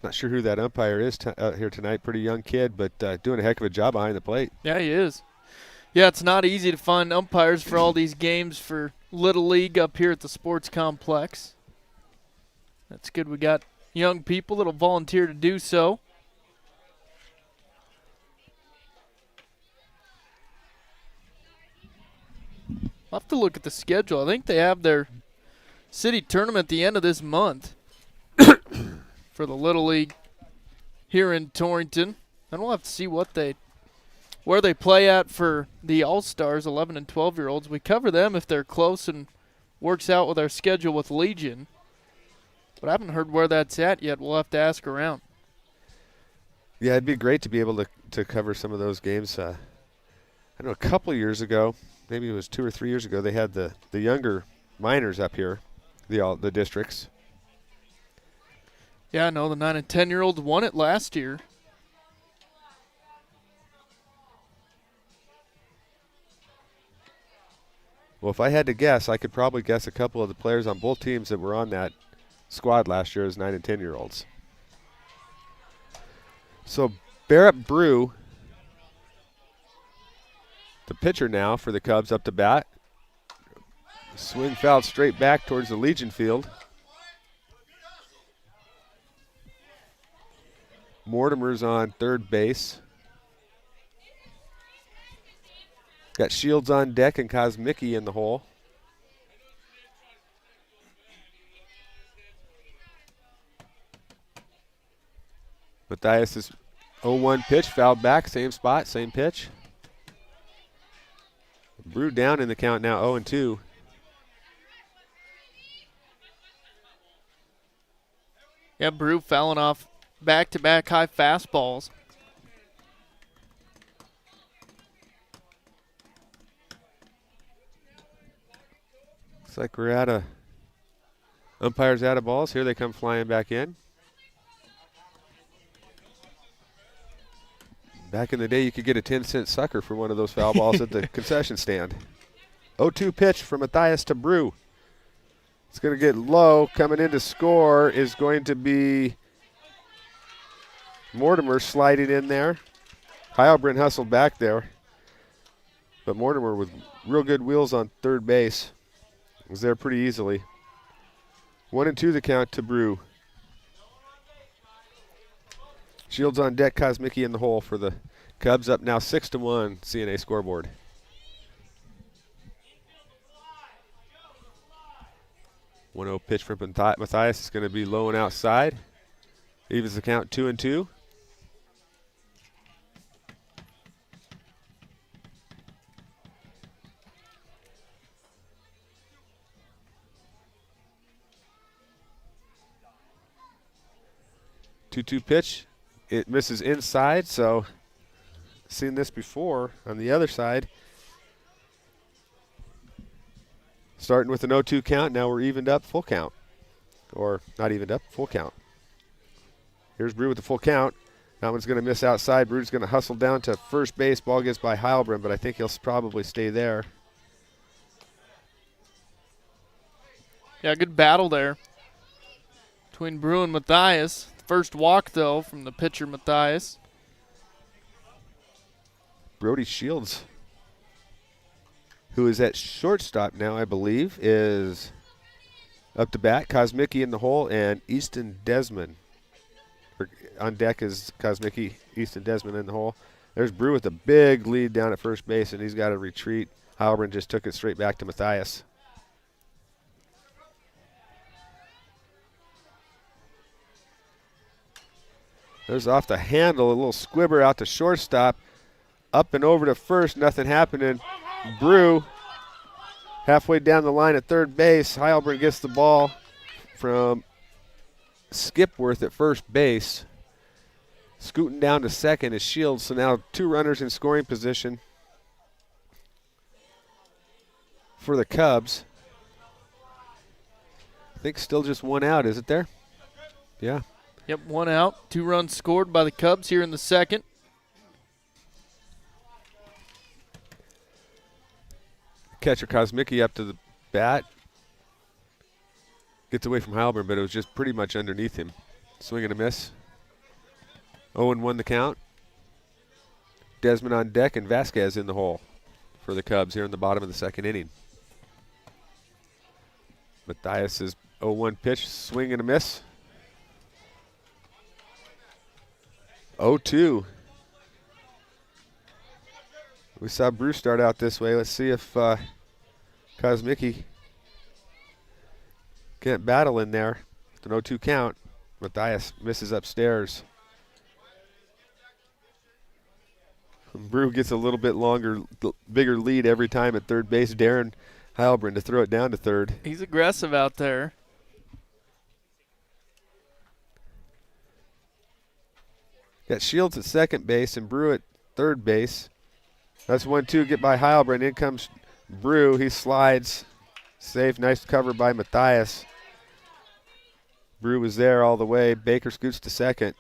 Not sure who that umpire is out here tonight. Pretty young kid, but doing a heck of a job behind the plate. Yeah, he is. Yeah, it's not easy to find umpires for all these games for Little League up here at the sports complex. That's good. We got young people that'll volunteer to do so. I'll have to look at the schedule. I think they have their city tournament at the end of this month for the Little League here in Torrington. Then we'll have to see where they play at for the All-Stars, 11 and 12-year-olds. We cover them if they're close and works out with our schedule with Legion. But I haven't heard where that's at yet. We'll have to ask around. Yeah, it'd be great to be able to cover some of those games. I know a couple years ago, maybe it was 2 or 3 years ago, they had the younger minors up here, the districts. Yeah, I know the 9 and 10-year-olds won it last year. Well, if I had to guess, I could probably guess a couple of the players on both teams that were on that squad last year as 9 and 10-year-olds. So Barrett Brew The pitcher now for the Cubs up to bat. Swing fouled straight back towards the Legion field. Mortimer's on third base. Got Shields on deck and Kosmicki in the hole. Matthias is 0-1 pitch, fouled back, same spot, same pitch. Brew down in the count now, 0-2. Yeah, Brew fouling off back-to-back high fastballs. Looks like we're out of umpires out of balls. Here they come flying back in. Back in the day, you could get a 10-cent sucker for one of those foul balls at the concession stand. 0-2 pitch from Matthias to Brew. It's going to get low. Coming in to score is going to be Mortimer sliding in there. Heilbrunn hustled back there. But Mortimer with real good wheels on third base was there pretty easily. 1-2 the count to Brew. Shields on deck, Kosmicki in the hole for the Cubs, up now 6-1 CNA scoreboard. One 0 pitch from Matthias is going to be low and outside. Evens the count 2-2. Two pitch. It misses inside, so seen this before on the other side. Starting with an 0-2 count, now we're evened up full count. Or not evened up, full count. Here's Brew with the full count. That one's going to miss outside. Brew's going to hustle down to first base. Ball gets by Heilbrunn, but I think he'll probably stay there. Yeah, good battle there between Brew and Matthias. First walk, though, from the pitcher, Matthias. Brody Shields, who is at shortstop now, I believe, is up to bat. Kosmicki in the hole, and Easton Desmond. On deck is Kosmicki, Easton Desmond in the hole. There's Brew with a big lead down at first base, and he's got to retreat. Heilbrunn just took it straight back to Matthias. There's off the handle, a little squibber out to shortstop. Up and over to first, nothing happening. Brew halfway down the line at third base. Heilbrunn gets the ball from Skipworth at first base. Scooting down to second is Shields, so now two runners in scoring position for the Cubs. I think still just one out, is it there? Yeah. Yep, one out. 2 runs scored by the Cubs here in the second. Catcher Kosmicki up to the bat. Gets away from Heilbrunn, but it was just pretty much underneath him. Swing and a miss. 0-1 the count. Desmond on deck and Vasquez in the hole for the Cubs here in the bottom of the second inning. Matthias' 0-1 pitch, swing and a miss. 0-2. We saw Bruce start out this way. Let's see if Kosmicki can't battle in there. With an 0-2 count. Matthias misses upstairs. Brew gets a little bit bigger lead every time at third base. Darren Heilbrunn to throw it down to third. He's aggressive out there. Got Shields at second base and Brew at third base. That's 1-2, get by Heilbrunn. In comes Brew. He slides. Safe, nice cover by Matthias. Brew was there all the way. Baker scoots to second.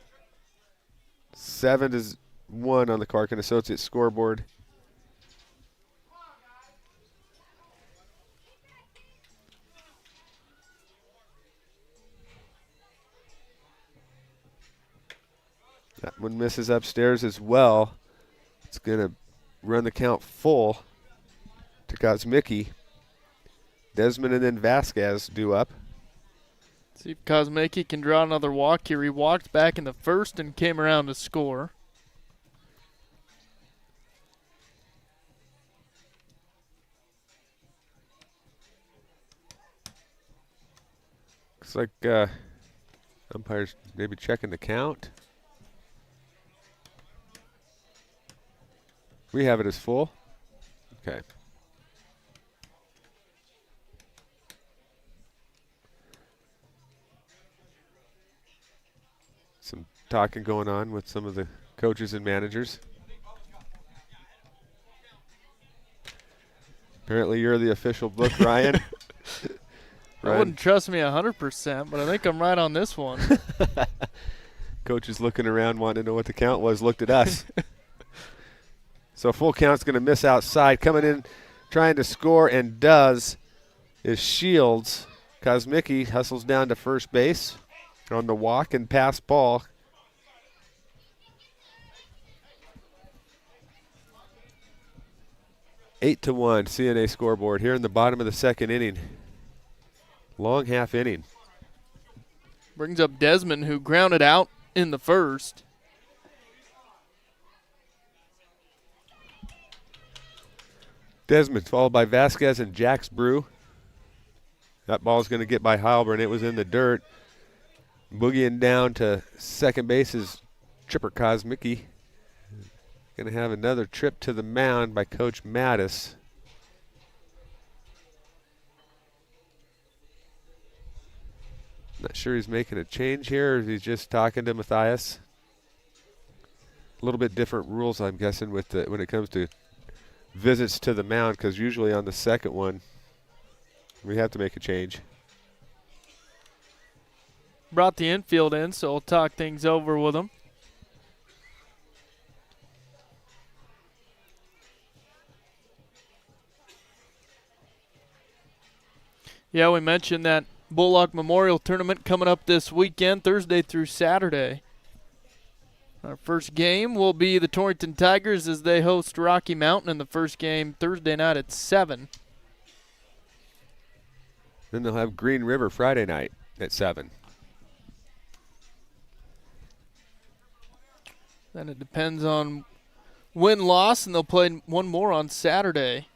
7-1 on the Clark and Associates scoreboard. That one misses upstairs as well. It's going to run the count full to Kosmicki. Desmond and then Vasquez due up. See if Kosmicki can draw another walk here. He walked back in the first and came around to score. Looks like umpires maybe checking the count. We have it as full. Okay. Some talking going on with some of the coaches and managers. Apparently you're the official book, Ryan. I wouldn't trust me 100%, but I think I'm right on this one. Coach is looking around wanting to know what the count was, looked at us. So full count's going to miss outside. Coming in trying to score and does is Shields. Kosmicki hustles down to first base on the walk and pass ball. Eight to 1 CNA scoreboard here in the bottom of the second inning. Long half inning. Brings up Desmond, who grounded out in the first. Desmond followed by Vasquez and Jax Brew. That ball's going to get by Heilbrunn. It was in the dirt. Boogieing down to second base is Tripper Kosmicki. Going to have another trip to the mound by Coach Mattis. Not sure he's making a change here, or if he's just talking to Matthias. A little bit different rules, I'm guessing, with when it comes to visits to the mound, because usually on the second one, we have to make a change. Brought the infield in, so we'll talk things over with him. Yeah, we mentioned that Bullock Memorial Tournament coming up this weekend, Thursday through Saturday. Our first game will be the Torrington Tigers as they host Rocky Mountain in the first game Thursday night at 7. Then they'll have Green River Friday night at 7. Then it depends on win-loss, and they'll play one more on Saturday.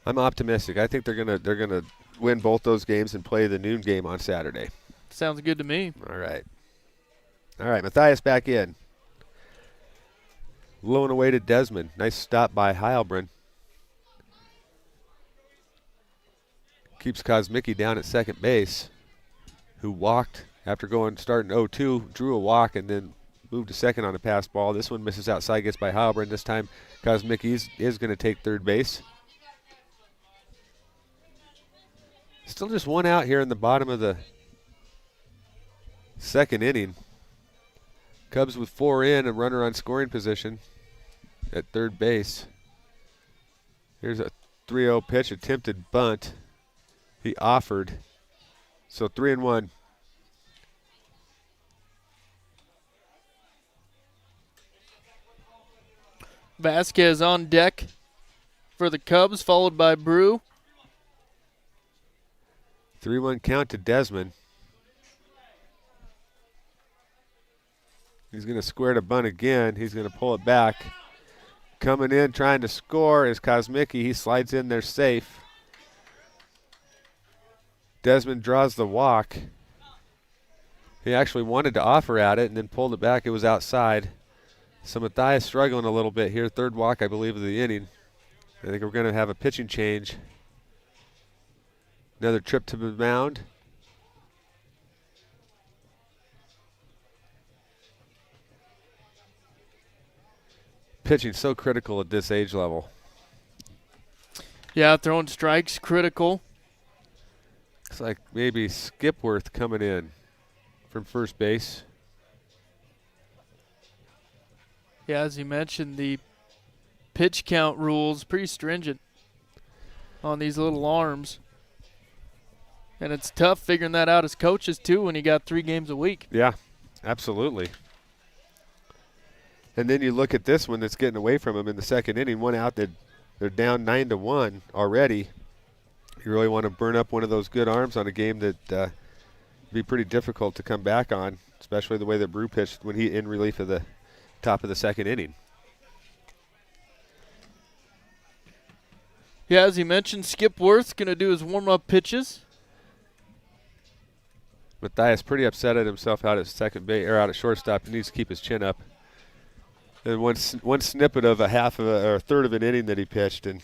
I'm optimistic. I think they're gonna win both those games and play the noon game on Saturday. Sounds good to me. All right. Matthias back in. Blowing away to Desmond. Nice stop by Heilbrunn. Keeps Kosmicki down at second base, who walked after starting 0-2, drew a walk, and then moved to second on a pass ball. This one misses outside, gets by Heilbrunn. This time Kosmicki is going to take third base. Still just one out here in the bottom of the second inning. Cubs with 4 in, a runner on scoring position at third base. Here's a 3-0 pitch, attempted bunt. He offered. So 3-1. Vasquez on deck for the Cubs, followed by Brew. 3-1 count to Desmond. He's going to square to bunt again. He's going to pull it back. Coming in, trying to score is Kosmicki. He slides in there safe. Desmond draws the walk. He actually wanted to offer at it and then pulled it back. It was outside. So Matthias struggling a little bit here. Third walk, I believe, of the inning. I think we're going to have a pitching change. Another trip to the mound. Pitching so critical at this age level. Yeah, throwing strikes critical. Looks like maybe Skipworth coming in from first base. Yeah, as you mentioned, the pitch count rules pretty stringent on these little arms. And it's tough figuring that out as coaches, too, when you got 3 games a week. Yeah, absolutely. And then you look at this one that's getting away from them in the second inning. One out, they're down 9-1 already. You really want to burn up one of those good arms on a game that would be pretty difficult to come back on, especially the way that Brew pitched when he in relief of the top of the second inning. Yeah, as you mentioned, Skip Worth's going to do his warm-up pitches. Matthias pretty upset at himself out at second base or out at shortstop. He needs to keep his chin up. And one snippet of a third of an inning that he pitched, and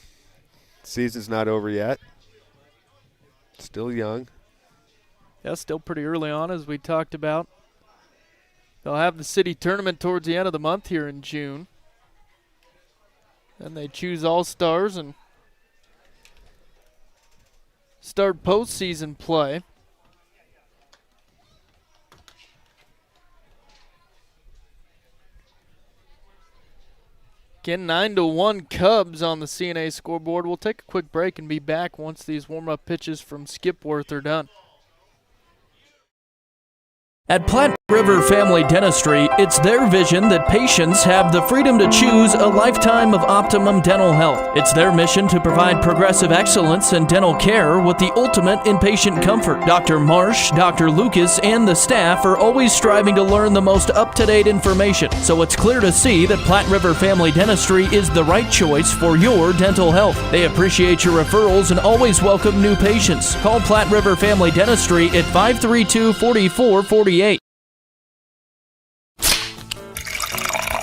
season's not over yet. Still young. Yeah, still pretty early on, as we talked about. They'll have the city tournament towards the end of the month here in June. And they choose all-stars and start postseason play. Again, 9-1 Cubs on the CNA scoreboard. We'll take a quick break and be back once these warm-up pitches from Skipworth are done. At Platte River Family Dentistry, it's their vision that patients have the freedom to choose a lifetime of optimum dental health. It's their mission to provide progressive excellence in dental care with the ultimate in patient comfort. Dr. Marsh, Dr. Lucas, and the staff are always striving to learn the most up-to-date information, so it's clear to see that Platte River Family Dentistry is the right choice for your dental health. They appreciate your referrals and always welcome new patients. Call Platte River Family Dentistry at 532-4448.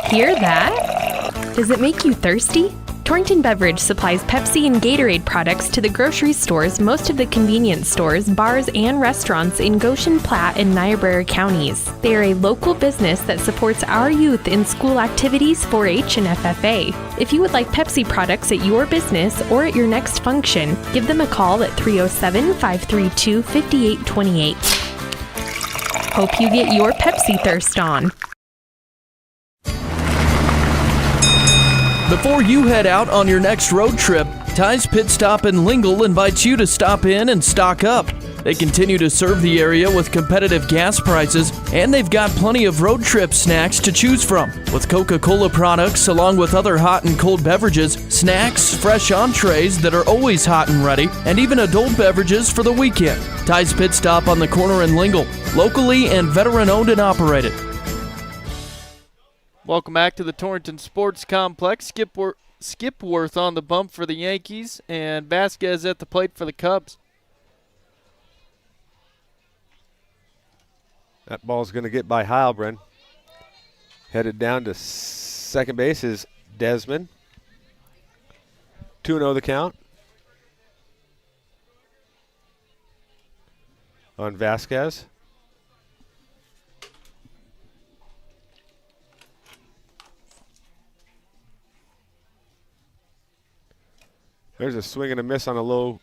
Hear that? Does it make you thirsty? Torrington Beverage supplies Pepsi and Gatorade products to the grocery stores, most of the convenience stores, bars, and restaurants in Goshen, Platte, and Niobrara counties. They are a local business that supports our youth in school activities, 4-H, and FFA. If you would like Pepsi products at your business or at your next function, give them a call at 307-532-5828. Hope you get your Pepsi thirst on. Before you head out on your next road trip, Ty's Pit Stop in Lingle invites you to stop in and stock up. They continue to serve the area with competitive gas prices, and they've got plenty of road trip snacks to choose from. With Coca-Cola products, along with other hot and cold beverages, snacks, fresh entrees that are always hot and ready, and even adult beverages for the weekend. Ty's Pit Stop on the corner in Lingle, locally and veteran-owned and operated. Welcome back to the Torrington Sports Complex. Skipworth on the bump for the Yankees, and Vasquez at the plate for the Cubs. That ball's going to get by Heilbron. Headed down to second base is Desmond. 2-0 the count on Vasquez. There's a swing and a miss on a low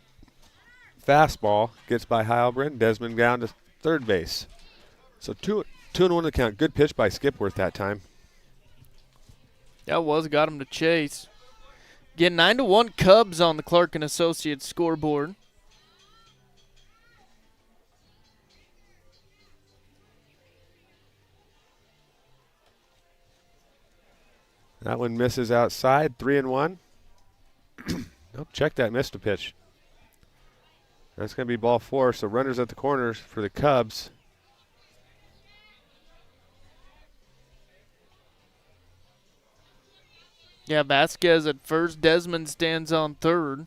fastball. Gets by Heilbron. Desmond down to third base. So 2-1 the count. Good pitch by Skipworth that time. Yeah, it was. Got him to chase. Again, 9-1 Cubs on the Clark and Associates scoreboard. That one misses outside. 3-1. Nope, check that. Missed a pitch. That's going to be ball 4. So runners at the corners for the Cubs. Yeah, Vasquez at first. Desmond stands on third.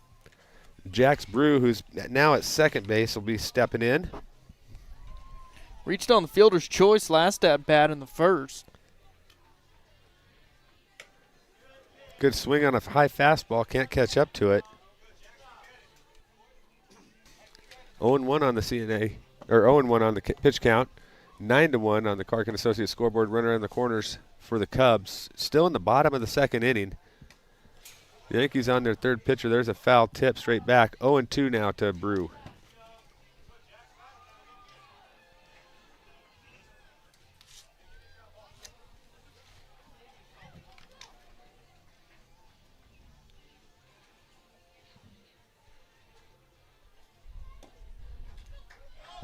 Jax Brew, who's now at second base, will be stepping in. Reached on the fielder's choice last at bat in the first. Good swing on a high fastball. Can't catch up to it. 0-1 on the CNA, or 0-1 on the pitch count. 9-1 on the Clark and Associates scoreboard. Runner in the corners for the Cubs. Still in the bottom of the second inning. The Yankees on their third pitcher. There's a foul tip straight back. 0-2 now to Brew.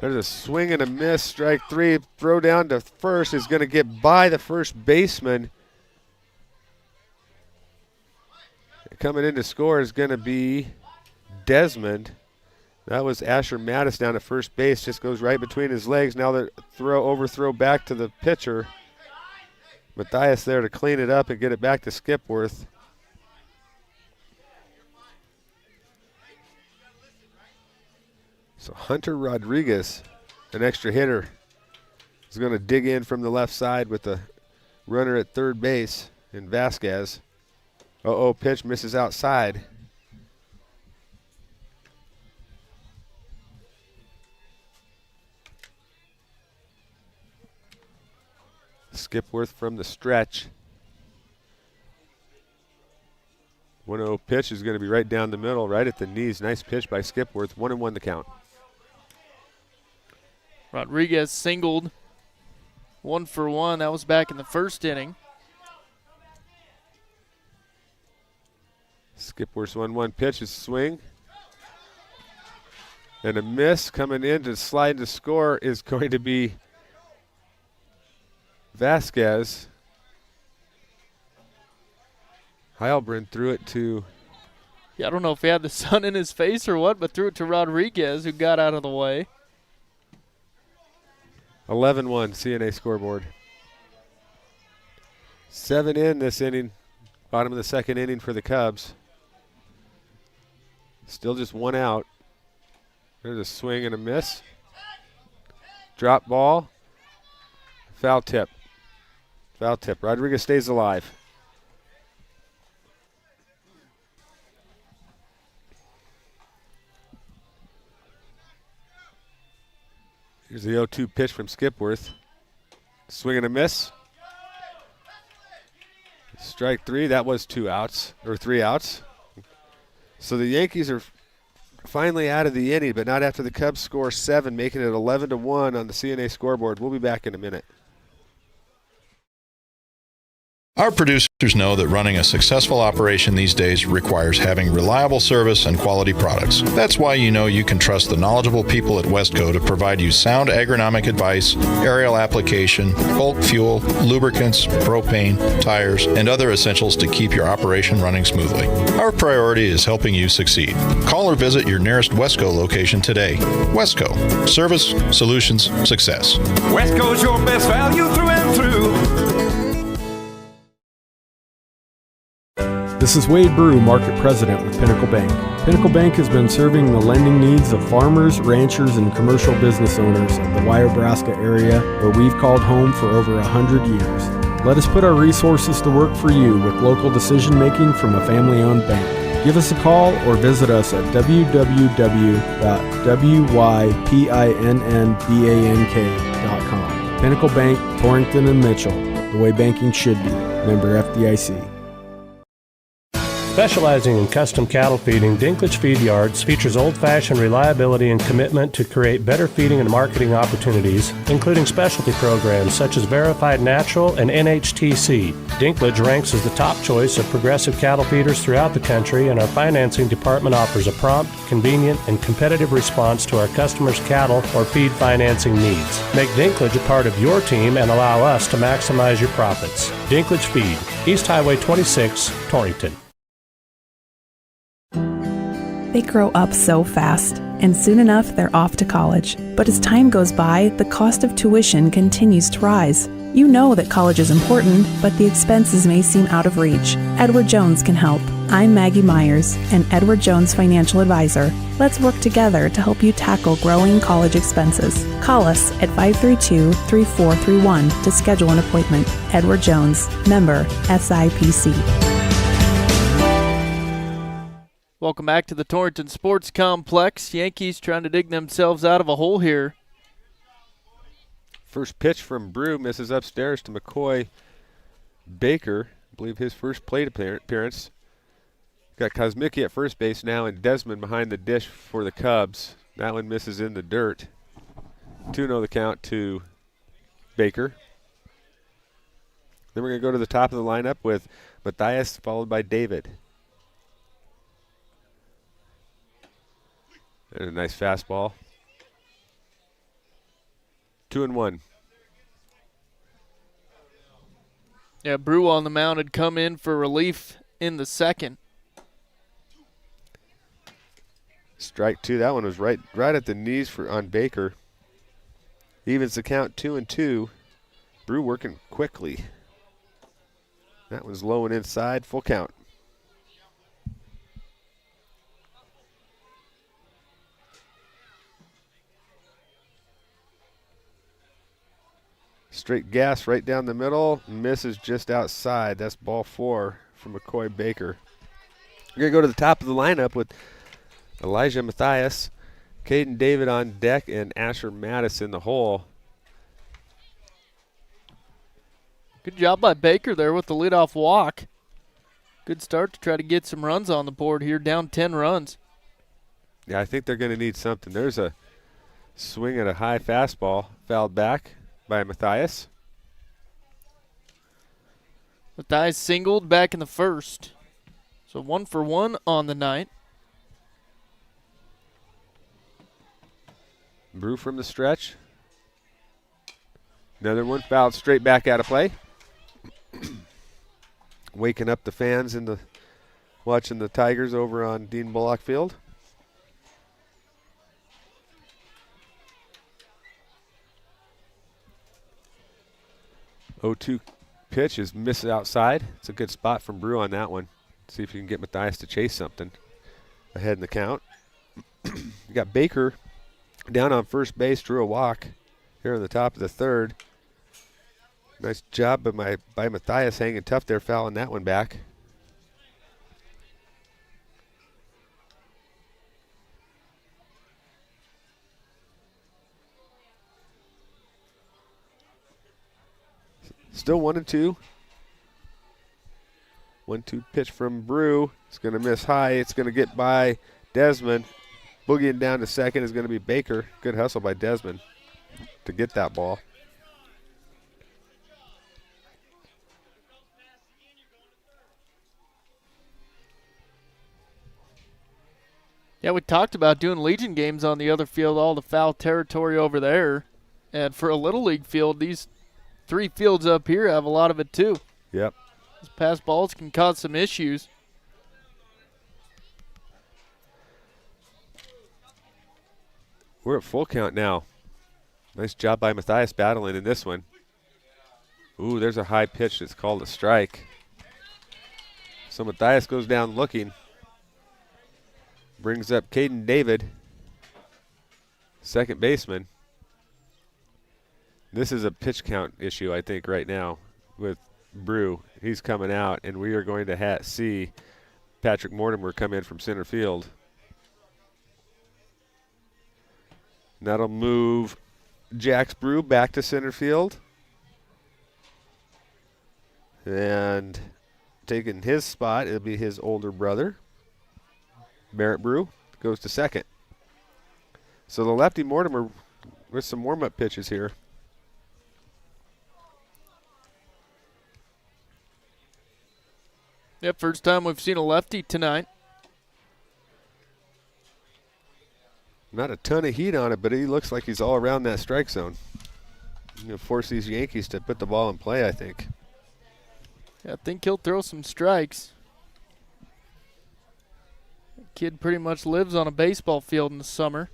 There's a swing and a miss, strike 3. Throw down to first is going to get by the first baseman. coming in to score is going to be Desmond. That was Asher Mattis down at first base. Just goes right between his legs. Now the overthrow back to the pitcher. Matthias there to clean it up and get it back to Skipworth. So Hunter Rodriguez, an extra hitter, is going to dig in from the left side with the runner at third base in Vasquez. Pitch misses outside. Skipworth from the stretch. 1-0 pitch is going to be right down the middle, right at the knees. Nice pitch by Skipworth. 1-1 the count. Rodriguez singled 1 for 1. That was back in the first inning. Skipworth's 1-1 pitch is swing. And a miss coming in to slide to score is going to be Vasquez. Heilbrunn threw it to... Yeah, I don't know if he had the sun in his face or what, but threw it to Rodriguez, who got out of the way. 11-1 CNA scoreboard. 7 in this inning, bottom of the second inning for the Cubs. Still just 1 out. There's a swing and a miss. Drop ball. Foul tip. Foul tip. Rodriguez stays alive. Here's the 0-2 pitch from Skipworth. Swing and a miss. Strike 3. That was 2 outs, or 3 outs. So the Yankees are finally out of the inning, but not after the Cubs score 7, making it 11-1 on the CNA scoreboard. We'll be back in a minute. Our producers know that running a successful operation these days requires having reliable service and quality products. That's why you know you can trust the knowledgeable people at Westco to provide you sound agronomic advice, aerial application, bulk fuel, lubricants, propane, tires, and other essentials to keep your operation running smoothly. Our priority is helping you succeed. Call or visit your nearest Westco location today. Westco. Service, solutions, success. Westco's your best value through and through. This is Wade Brew, Market President with Pinnacle Bank. Pinnacle Bank has been serving the lending needs of farmers, ranchers, and commercial business owners of the Wire-Nebraska area, where we've called home for over 100 years. Let us put our resources to work for you with local decision-making from a family-owned bank. Give us a call or visit us at www.wypinnbank.com. Pinnacle Bank, Torrington and Mitchell, the way banking should be. Member FDIC. Specializing in custom cattle feeding, Dinklage Feed Yards features old-fashioned reliability and commitment to create better feeding and marketing opportunities, including specialty programs such as Verified Natural and NHTC. Dinklage ranks as the top choice of progressive cattle feeders throughout the country, and our financing department offers a prompt, convenient, and competitive response to our customers' cattle or feed financing needs. Make Dinklage a part of your team and allow us to maximize your profits. Dinklage Feed, East Highway 26, Torrington. They grow up so fast, and soon enough they're off to college. But as time goes by, the cost of tuition continues to rise. You know that college is important, but the expenses may seem out of reach. Edward Jones can help. I'm Maggie Myers, an Edward Jones financial advisor. Let's work together to help you tackle growing college expenses. Call us at 532-3431 to schedule an appointment. Edward Jones, member SIPC. Welcome back to the Torrington Sports Complex. Yankees trying to dig themselves out of a hole here. First pitch from Brew misses upstairs to McCoy Baker. I believe his first plate appearance. Got Kosmicki at first base now and Desmond behind the dish for the Cubs. That one misses in the dirt. 2-0 the count to Baker. Then we're going to go to the top of the lineup with Matthias followed by David. And a nice fastball. 2-1. Yeah, Brew on the mound had come in for relief in the second. Strike two. That one was right at the knees on Baker. Evens the count 2-2. Brew working quickly. That one's low and inside. Full count. Straight gas right down the middle. Misses just outside. That's ball 4 from McCoy Baker. We're going to go to the top of the lineup with Elijah Matthias, Caden David on deck, and Asher Mattis in the hole. Good job by Baker there with the leadoff walk. Good start to try to get some runs on the board here, down 10 runs. Yeah, I think they're going to need something. There's a swing at a high fastball, fouled back by Matthias. Matthias singled back in the first. So 1 for 1 on the night. Brew from the stretch. Another one fouled straight back out of play. Waking up the fans watching the Tigers over on Dean Bullock Field. O2 pitch is missed outside. It's a good spot from Brew on that one. See if you can get Matthias to chase something ahead in the count. You got Baker down on first base, drew a walk here on the top of the third. Nice job by Matthias, hanging tough there, fouling that one back. Still 1-2. 1-2 pitch from Brew. It's going to miss high. It's going to get by Desmond. Boogieing down to second is going to be Baker. Good hustle by Desmond to get that ball. Yeah, we talked about doing Legion games on the other field, all the foul territory over there. And for a Little League field, these 3 fields up here have a lot of it too. Yep. These pass balls can cause some issues. We're at full count now. Nice job by Matthias battling in this one. Ooh, there's a high pitch that's called a strike. So Matthias goes down looking. Brings up Caden David, second baseman. This is a pitch count issue, I think, right now with Brew. He's coming out, and we are going to see Patrick Mortimer come in from center field. And that'll move Jax Brew back to center field. And taking his spot, it'll be his older brother. Barrett Brew goes to second. So the lefty Mortimer with some warm-up pitches here. Yep, first time we've seen a lefty tonight. Not a ton of heat on it, but he looks like he's all around that strike zone. Going to force these Yankees to put the ball in play, I think. Yeah, I think he'll throw some strikes. Kid pretty much lives on a baseball field in the summer.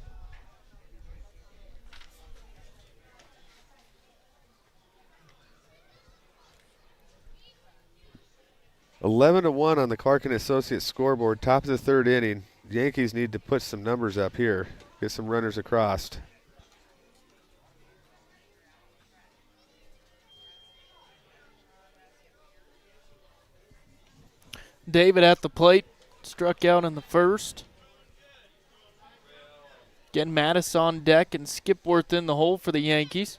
(11-1) on the Clark and Associates scoreboard. Top of the third inning. Yankees need to put some numbers up here. Get some runners across. David at the plate. Struck out in the first. Again, Mattis on deck and Skipworth in the hole for the Yankees.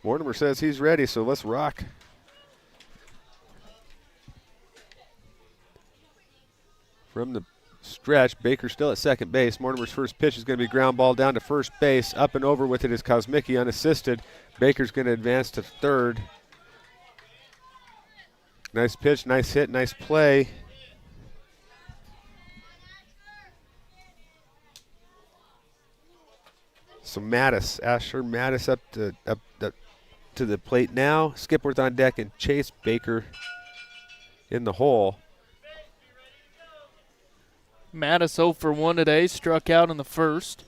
Mortimer says he's ready, so let's rock. From the stretch, Baker still at second base. Mortimer's first pitch is going to be ground ball down to first base. Up and over with it is Kosmicki unassisted. Baker's going to advance to third. Nice pitch, nice hit, nice play. So Asher Mattis up to the plate now. Skipworth on deck and Chase Baker in the hole. Mattis 0 for 1 today, struck out in the first.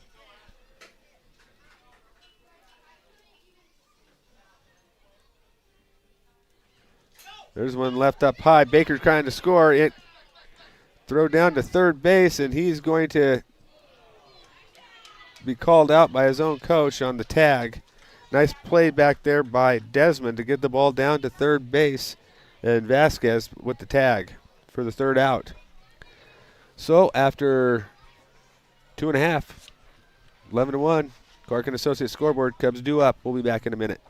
There's one left up high. Baker trying to score. It throw down to third base, and he's going to be called out by his own coach on the tag. Nice play back there by Desmond to get the ball down to third base, and Vasquez with the tag for the third out. So after 2.5, 11-1, Clark and Associates scoreboard. Cubs due up. We'll be back in a minute.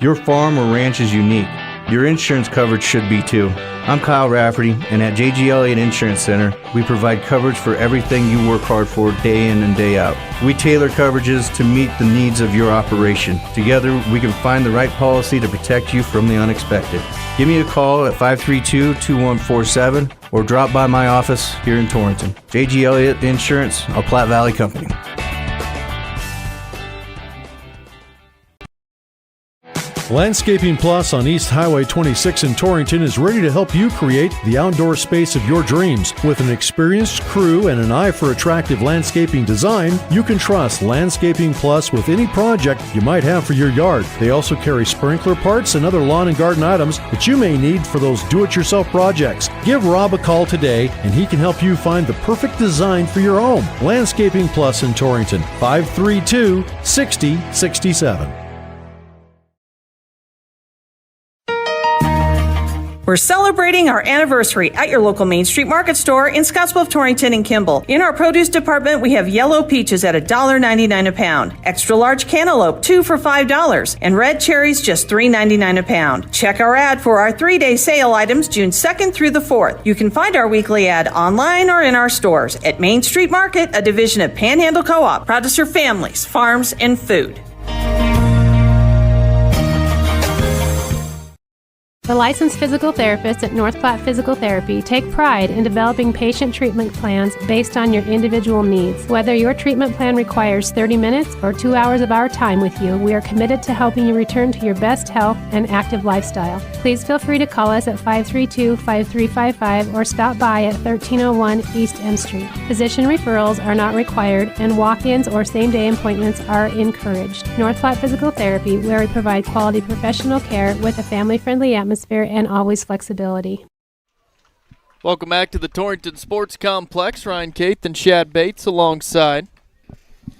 Your farm or ranch is unique. Your insurance coverage should be too. I'm Kyle Rafferty, and at J.G. Elliott Insurance Center, we provide coverage for everything you work hard for day in and day out. We tailor coverages to meet the needs of your operation. Together, we can find the right policy to protect you from the unexpected. Give me a call at 532-2147 or drop by my office here in Torrington. J.G. Elliott Insurance, a Platte Valley company. Landscaping Plus on East Highway 26 in Torrington is ready to help you create the outdoor space of your dreams. With an experienced crew and an eye for attractive landscaping design, you can trust Landscaping Plus with any project you might have for your yard. They also carry sprinkler parts and other lawn and garden items that you may need for those do-it-yourself projects. Give Rob a call today and he can help you find the perfect design for your home. Landscaping Plus in Torrington, 532-6067. We're celebrating our anniversary at your local Main Street Market store in Scottsbluff, Torrington, and Kimball. In our produce department, we have yellow peaches at $1.99 a pound, extra large cantaloupe 2 for $5, and red cherries just $3.99 a pound. Check our ad for our 3-day sale items June 2nd through the 4th. You can find our weekly ad online or in our stores. At Main Street Market, a division of Panhandle Co-op, proud to serve families, farms, and food. The licensed physical therapists at North Platte Physical Therapy take pride in developing patient treatment plans based on your individual needs. Whether your treatment plan requires 30 minutes or 2 hours of our time with you, we are committed to helping you return to your best health and active lifestyle. Please feel free to call us at 532-5355 or stop by at 1301 East M Street. Physician referrals are not required and walk-ins or same-day appointments are encouraged. North Platte Physical Therapy, where we provide quality professional care with a family-friendly atmosphere and always flexibility. Welcome back to the Torrington Sports Complex. Ryan Caith and Shad Bates alongside.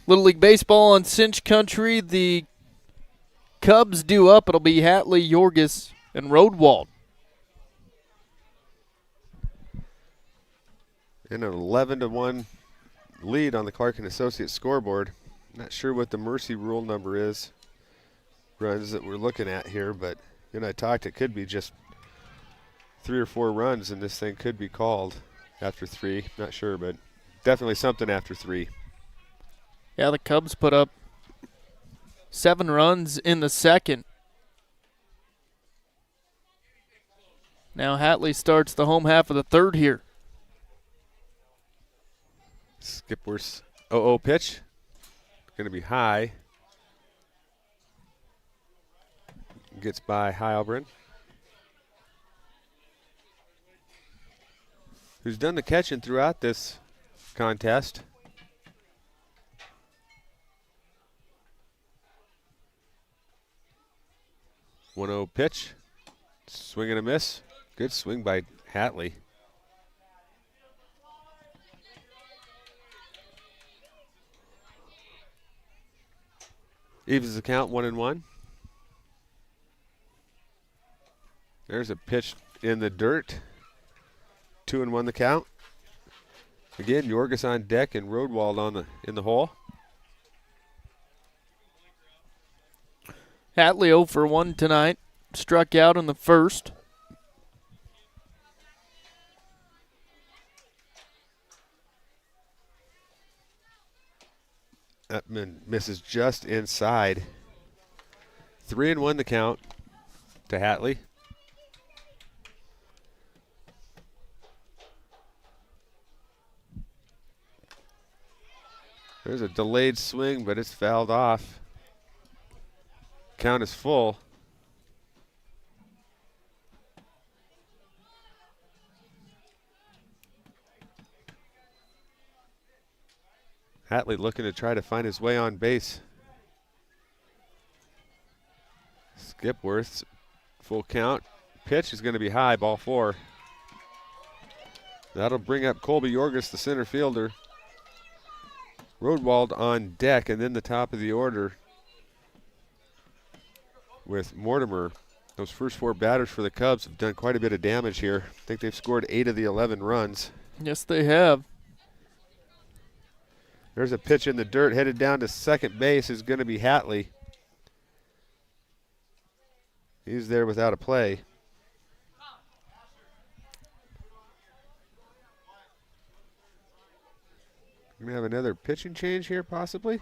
Little League Baseball on Cinch Country. The Cubs due up. It'll be Hatley, Yorgis, and Rodewald. In an 11-1 lead on the Clark and Associates scoreboard. Not sure what the mercy rule number is. Runs that we're looking at here, but and I talked, it could be just 3 or 4 runs, and this thing could be called after 3. Not sure, but definitely something after 3. Yeah, the Cubs put up 7 runs in the second. Now Hatley starts the home half of the third here. Skipworth's 0-0 pitch. Going to be high. Gets by Heilbrunn, who's done the catching throughout this contest. One 0 pitch. Swing and a miss. Good swing by Hatley. Evens the count 1-1. There's a pitch in the dirt. 2-1 the count. Again, Yorgis on deck and Rodewald in the hole. Hatley 0 for 1 tonight. Struck out in the first. Upman misses just inside. 3-1 the count to Hatley. There's a delayed swing, but it's fouled off. Count is full. Hatley looking to try to find his way on base. Skipworth's full count. Pitch is going to be high, ball 4. That'll bring up Colby Yorgis, the center fielder. Rodwald on deck, and then the top of the order with Mortimer. Those first 4 batters for the Cubs have done quite a bit of damage here. I think they've scored 8 of the 11 runs. Yes, they have. There's a pitch in the dirt, headed down to second base is going to be Hatley. He's there without a play. We're going to have another pitching change here, possibly.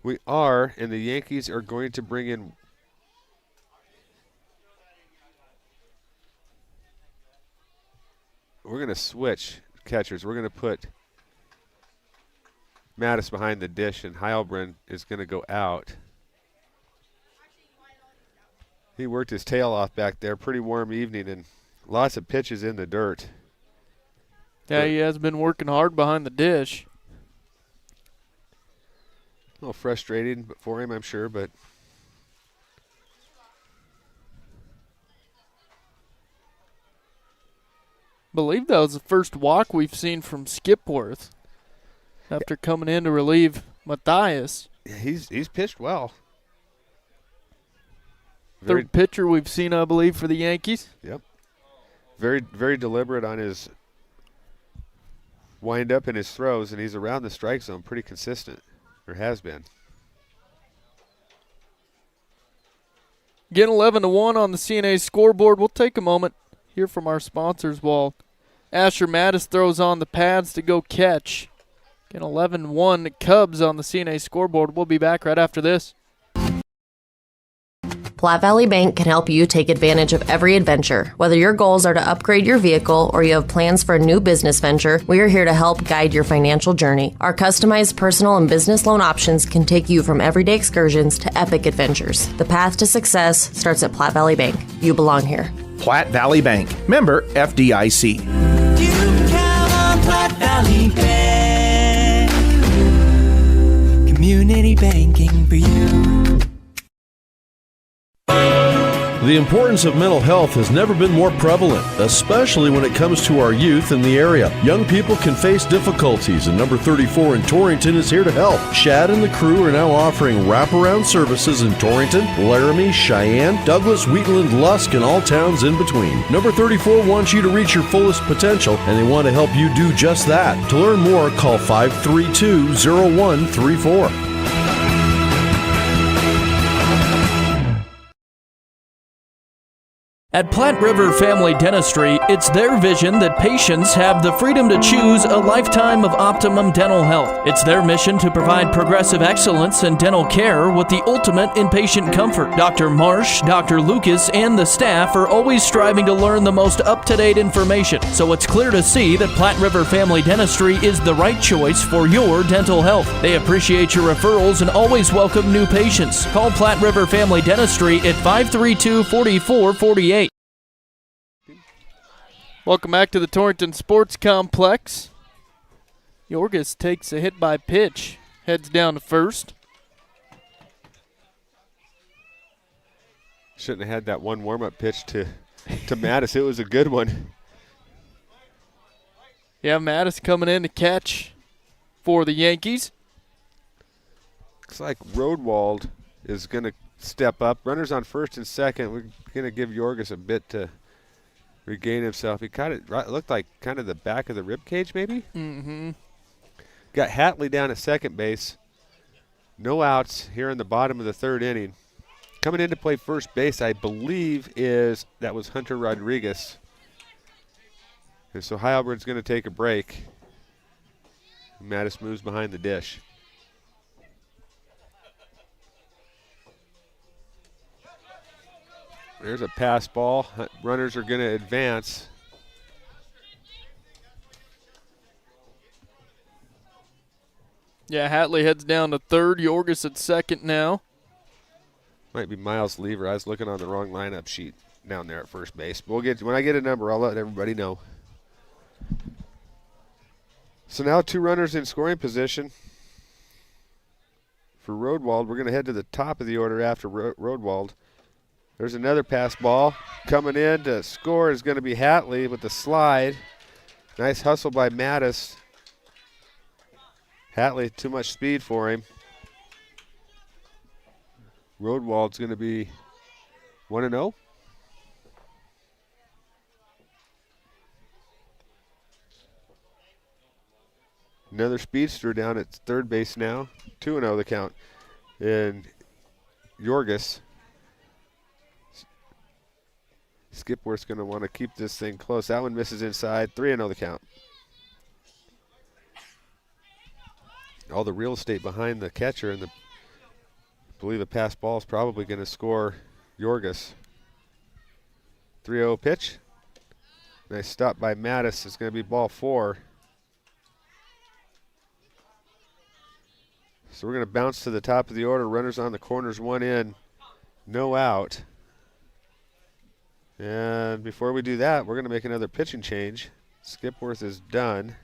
We are, and the Yankees are going to bring in we're going to switch catchers. We're going to put Mattis behind the dish, and Heilbrunn is going to go out. He worked his tail off back there. Pretty warm evening and lots of pitches in the dirt. Yeah, he has been working hard behind the dish. A little frustrating for him, I'm sure, but believe that was the first walk we've seen from Skipworth after coming in to relieve Matthias. He's pitched well. Third pitcher we've seen, I believe, for the Yankees. Yep. Very, very deliberate on his wind up and his throws, and he's around the strike zone pretty consistent, or has been. Getting 11-1 on the CNA scoreboard. We'll take a moment, hear from our sponsors while Asher Mattis throws on the pads to go catch. Getting 11-1 Cubs on the CNA scoreboard. We'll be back right after this. Platte Valley Bank can help you take advantage of every adventure. Whether your goals are to upgrade your vehicle or you have plans for a new business venture, we are here to help guide your financial journey. Our customized personal and business loan options can take you from everyday excursions to epic adventures. The path to success starts at Platte Valley Bank. You belong here. Platte Valley Bank, member FDIC. You can count on Platte Valley Bank. Community banking for you. The importance of mental health has never been more prevalent, especially when it comes to our youth in the area. Young people can face difficulties, and number 34 in Torrington is here to help. Shad and the crew are now offering wraparound services in Torrington, Laramie, Cheyenne, Douglas, Wheatland, Lusk, and all towns in between. Number 34 wants you to reach your fullest potential, and they want to help you do just that. To learn more, call 532-0134. At Platte River Family Dentistry, it's their vision that patients have the freedom to choose a lifetime of optimum dental health. It's their mission to provide progressive excellence in dental care with the ultimate in patient comfort. Dr. Marsh, Dr. Lucas, and the staff are always striving to learn the most up-to-date information, so it's clear to see that Platte River Family Dentistry is the right choice for your dental health. They appreciate your referrals and always welcome new patients. Call Platte River Family Dentistry at 532-4448. Welcome back to the Torrington Sports Complex. Yorgis takes a hit by pitch, heads down to first. Shouldn't have had that one warm-up pitch to Mattis. It was a good one. Yeah, Mattis coming in to catch for the Yankees. Looks like Rodwald is going to step up. Runners on first and second. We're going to give Yorgis a bit to regain himself. He kind of looked like kind of the back of the rib cage, maybe. Mm-hmm. Got Hatley down at second base. No outs here in the bottom of the third inning. Coming in to play first base, I believe, that was Hunter Rodriguez. And so Heilbrunn's going to take a break. Mattis moves behind the dish. There's a pass ball. Runners are going to advance. Yeah, Hatley heads down to third. Yorgis at second now. Might be Miles Lever. I was looking on the wrong lineup sheet down there at first base. But when I get a number, I'll let everybody know. So now 2 runners in scoring position for Rodewald. We're going to head to the top of the order after Rodewald. There's another pass ball. Coming in to score is going to be Hatley with the slide. Nice hustle by Mattis. Hatley, too much speed for him. Rodewald's going to be 1-0. Another speedster down at third base now. 2-0 the count. And Yorgis. Skipworth's going to want to keep this thing close. That one misses inside. 3-0 the count. All the real estate behind the catcher, and I believe the pass ball is probably going to score Yorgis. 3-0 pitch. Nice stop by Mattis. It's going to be ball 4. So we're going to bounce to the top of the order. Runners on the corners, 1 in, no out. And before we do that, we're going to make another pitching change. Skipworth is done.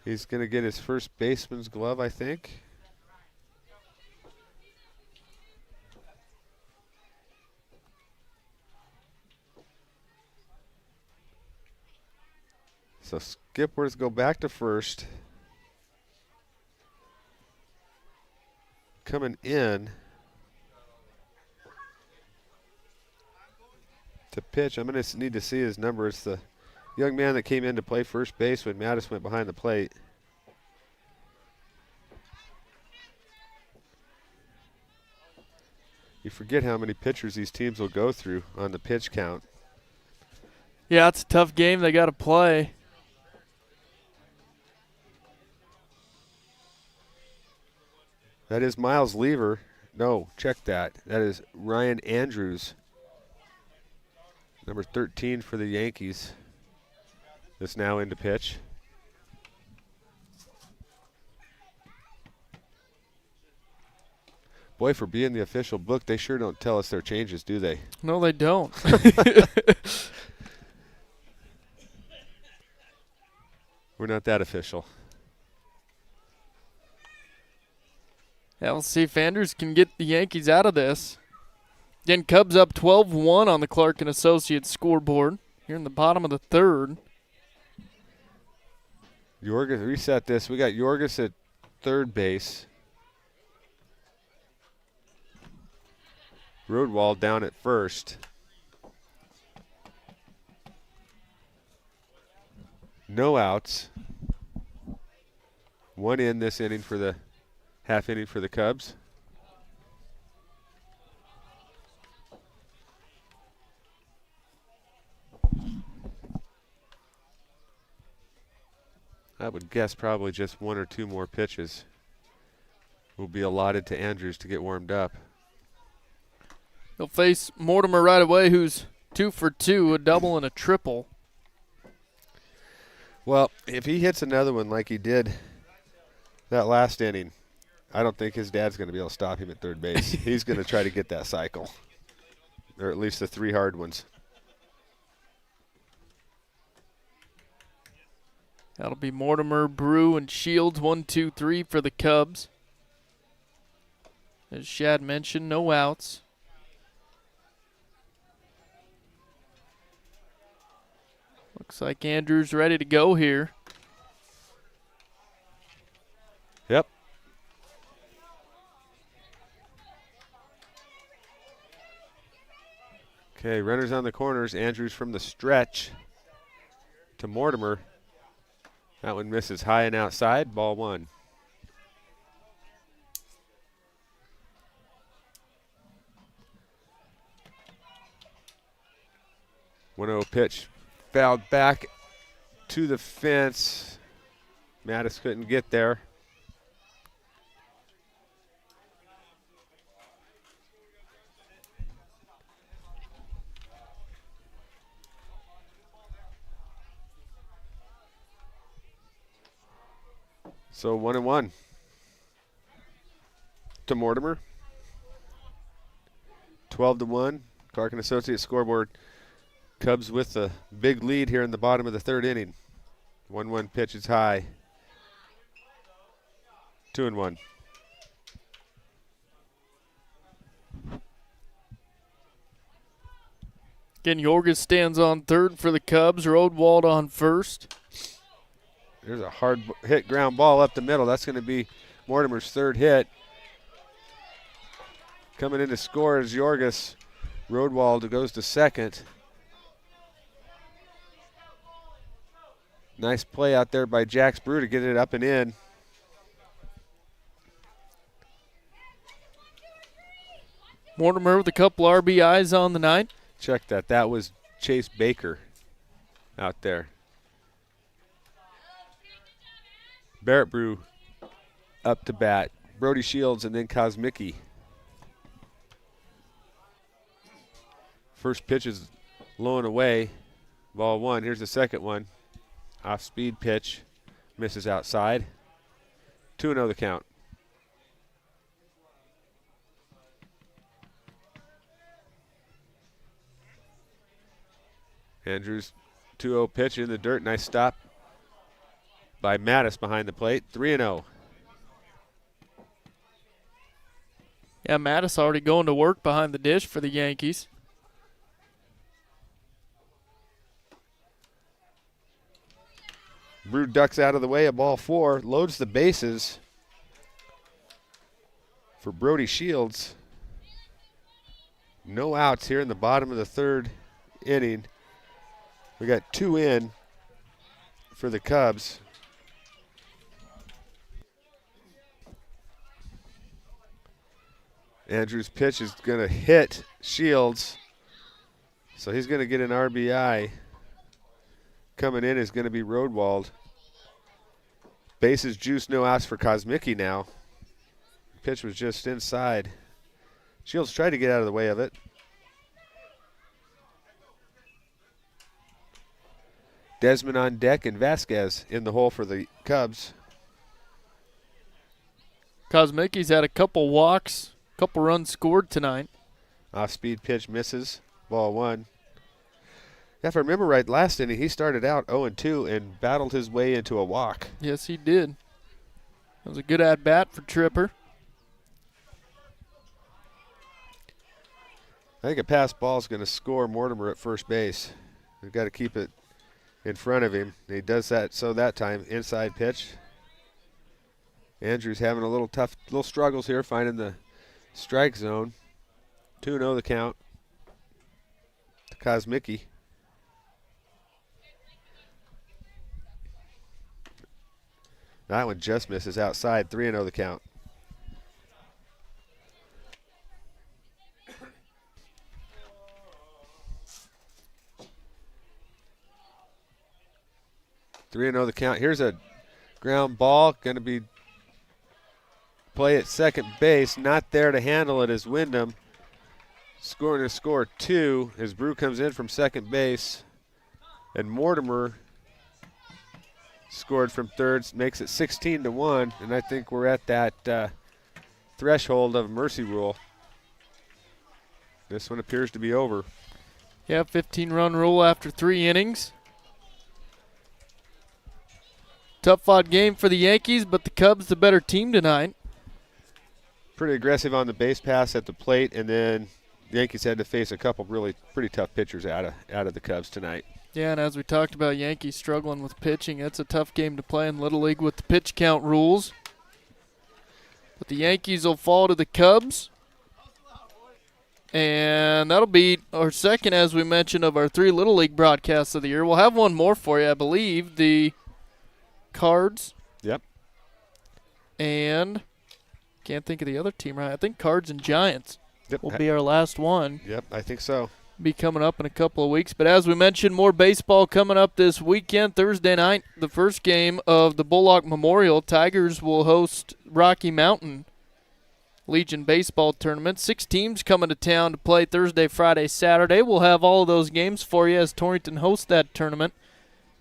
He's going to get his first baseman's glove, I think. So Skipworth go back to first. Coming in to pitch, I'm going to need to see his number. It's the young man that came in to play first base when Mattis went behind the plate. You forget how many pitchers these teams will go through on the pitch count. Yeah, it's a tough game they got to play. That is Miles Lever. No, check that. That is Ryan Andrews, number 13 for the Yankees. That's now into pitch. Boy, for being the official book, they sure don't tell us their changes, do they? No, they don't. We're not that official. Yeah, we'll see if Andrews can get the Yankees out of this. Again, Cubs up 12-1 on the Clark & Associates scoreboard here in the bottom of the third. Yorgis, reset this. We got Yorgis at third base. Rodewald down at first. No outs. 1 in this inning for the half inning for the Cubs. I would guess probably just 1 or 2 more pitches will be allotted to Andrews to get warmed up. They'll face Mortimer right away, who's 2 for 2, a double and a triple. Well, if he hits another one like he did that last inning, I don't think his dad's going to be able to stop him at third base. He's going to try to get that cycle, or at least the 3 hard ones. That'll be Mortimer, Brew, and Shields, 1, 2, 3 for the Cubs. As Shad mentioned, no outs. Looks like Andrews ready to go here. Yep. Okay, runners on the corners. Andrews from the stretch to Mortimer. That one misses high and outside. Ball 1. One-0 pitch. Fouled back to the fence. Mattis couldn't get there. So 1-1 to Mortimer. 12-1. Clark & Associates scoreboard. Cubs with the big lead here in the bottom of the third inning. 1-1 pitch is high. 2-1. Again, Yorgis stands on third for the Cubs. Rodewald on first. There's a hard hit ground ball up the middle. That's going to be Mortimer's third hit. Coming in to score is Yorgis. Rodewald goes to second. Nice play out there by Jax Brew to get it up and in. Mortimer with a couple RBIs on the night. Check that. That was Chase Baker out there. Barrett Brew up to bat. Brody Shields and then Kosmicki. First pitch is low and away. Ball one. Here's the second one. Off speed pitch. Misses outside. 2-0 the count. Andrews 2-0 pitch in the dirt. Nice stop by Mattis behind the plate. 3-0. Yeah, Mattis already going to work behind the dish for the Yankees. Brew ducks out of the way of ball four. Loads the bases for Brody Shields. No outs here in the bottom of the third inning. We got 2 in for the Cubs. Andrews' pitch is going to hit Shields, so he's going to get an RBI. Coming in is going to be Rodewald. Bases juice, no outs for Kosmicki now. Pitch was just inside. Shields tried to get out of the way of it. Desmond on deck and Vasquez in the hole for the Cubs. Kosmicki's had a couple walks, couple runs scored tonight. Off-speed pitch misses. Ball one. If I remember right, last inning he started out 0-2 and battled his way into a walk. Yes, he did. That was a good at-bat for Tripper. I think a pass ball is going to score Mortimer at first base. We've got to keep it in front of him. He does that so that time. Inside pitch. Andrews having a little struggles here finding the strike zone. 2-0 the count to Kosmicki. That one just misses outside. 3-0 the count. The count. Here's a ground ball. Going to be play at second base. Not there to handle it is Wyndham. Scoring to score 2 as Brew comes in from second base. And Mortimer scored from third, makes it 16-1, and I think we're at that threshold of mercy rule. This one appears to be over. Yeah, 15-run rule after 3 innings. Tough-fought game for the Yankees, but the Cubs the better team tonight. Pretty aggressive on the base pass at the plate, and then the Yankees had to face a couple really pretty tough pitchers out of the Cubs tonight. Yeah, and as we talked about, Yankees struggling with pitching. That's a tough game to play in Little League with the pitch count rules. But the Yankees will fall to the Cubs. And that'll be our second, as we mentioned, of our 3 Little League broadcasts of the year. We'll have one more for you, I believe. The Cards. Yep. And can't think of the other team right. I think Cards and Giants will be our last one. Yep, I think so. Be coming up in a couple of weeks. But as we mentioned, more baseball coming up this weekend. Thursday night, the first game of the Bullock Memorial. Tigers will host Rocky Mountain Legion Baseball Tournament. 6 teams coming to town to play Thursday, Friday, Saturday. We'll have all of those games for you as Torrington hosts that tournament.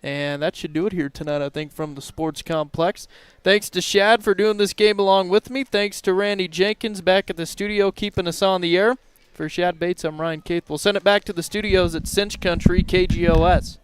And that should do it here tonight, I think, from the Sports Complex. Thanks to Shad for doing this game along with me. Thanks to Randy Jenkins back at the studio keeping us on the air. For Shad Bates, I'm Ryan Keith. We'll send it back to the studios at Cinch Country, KGOS.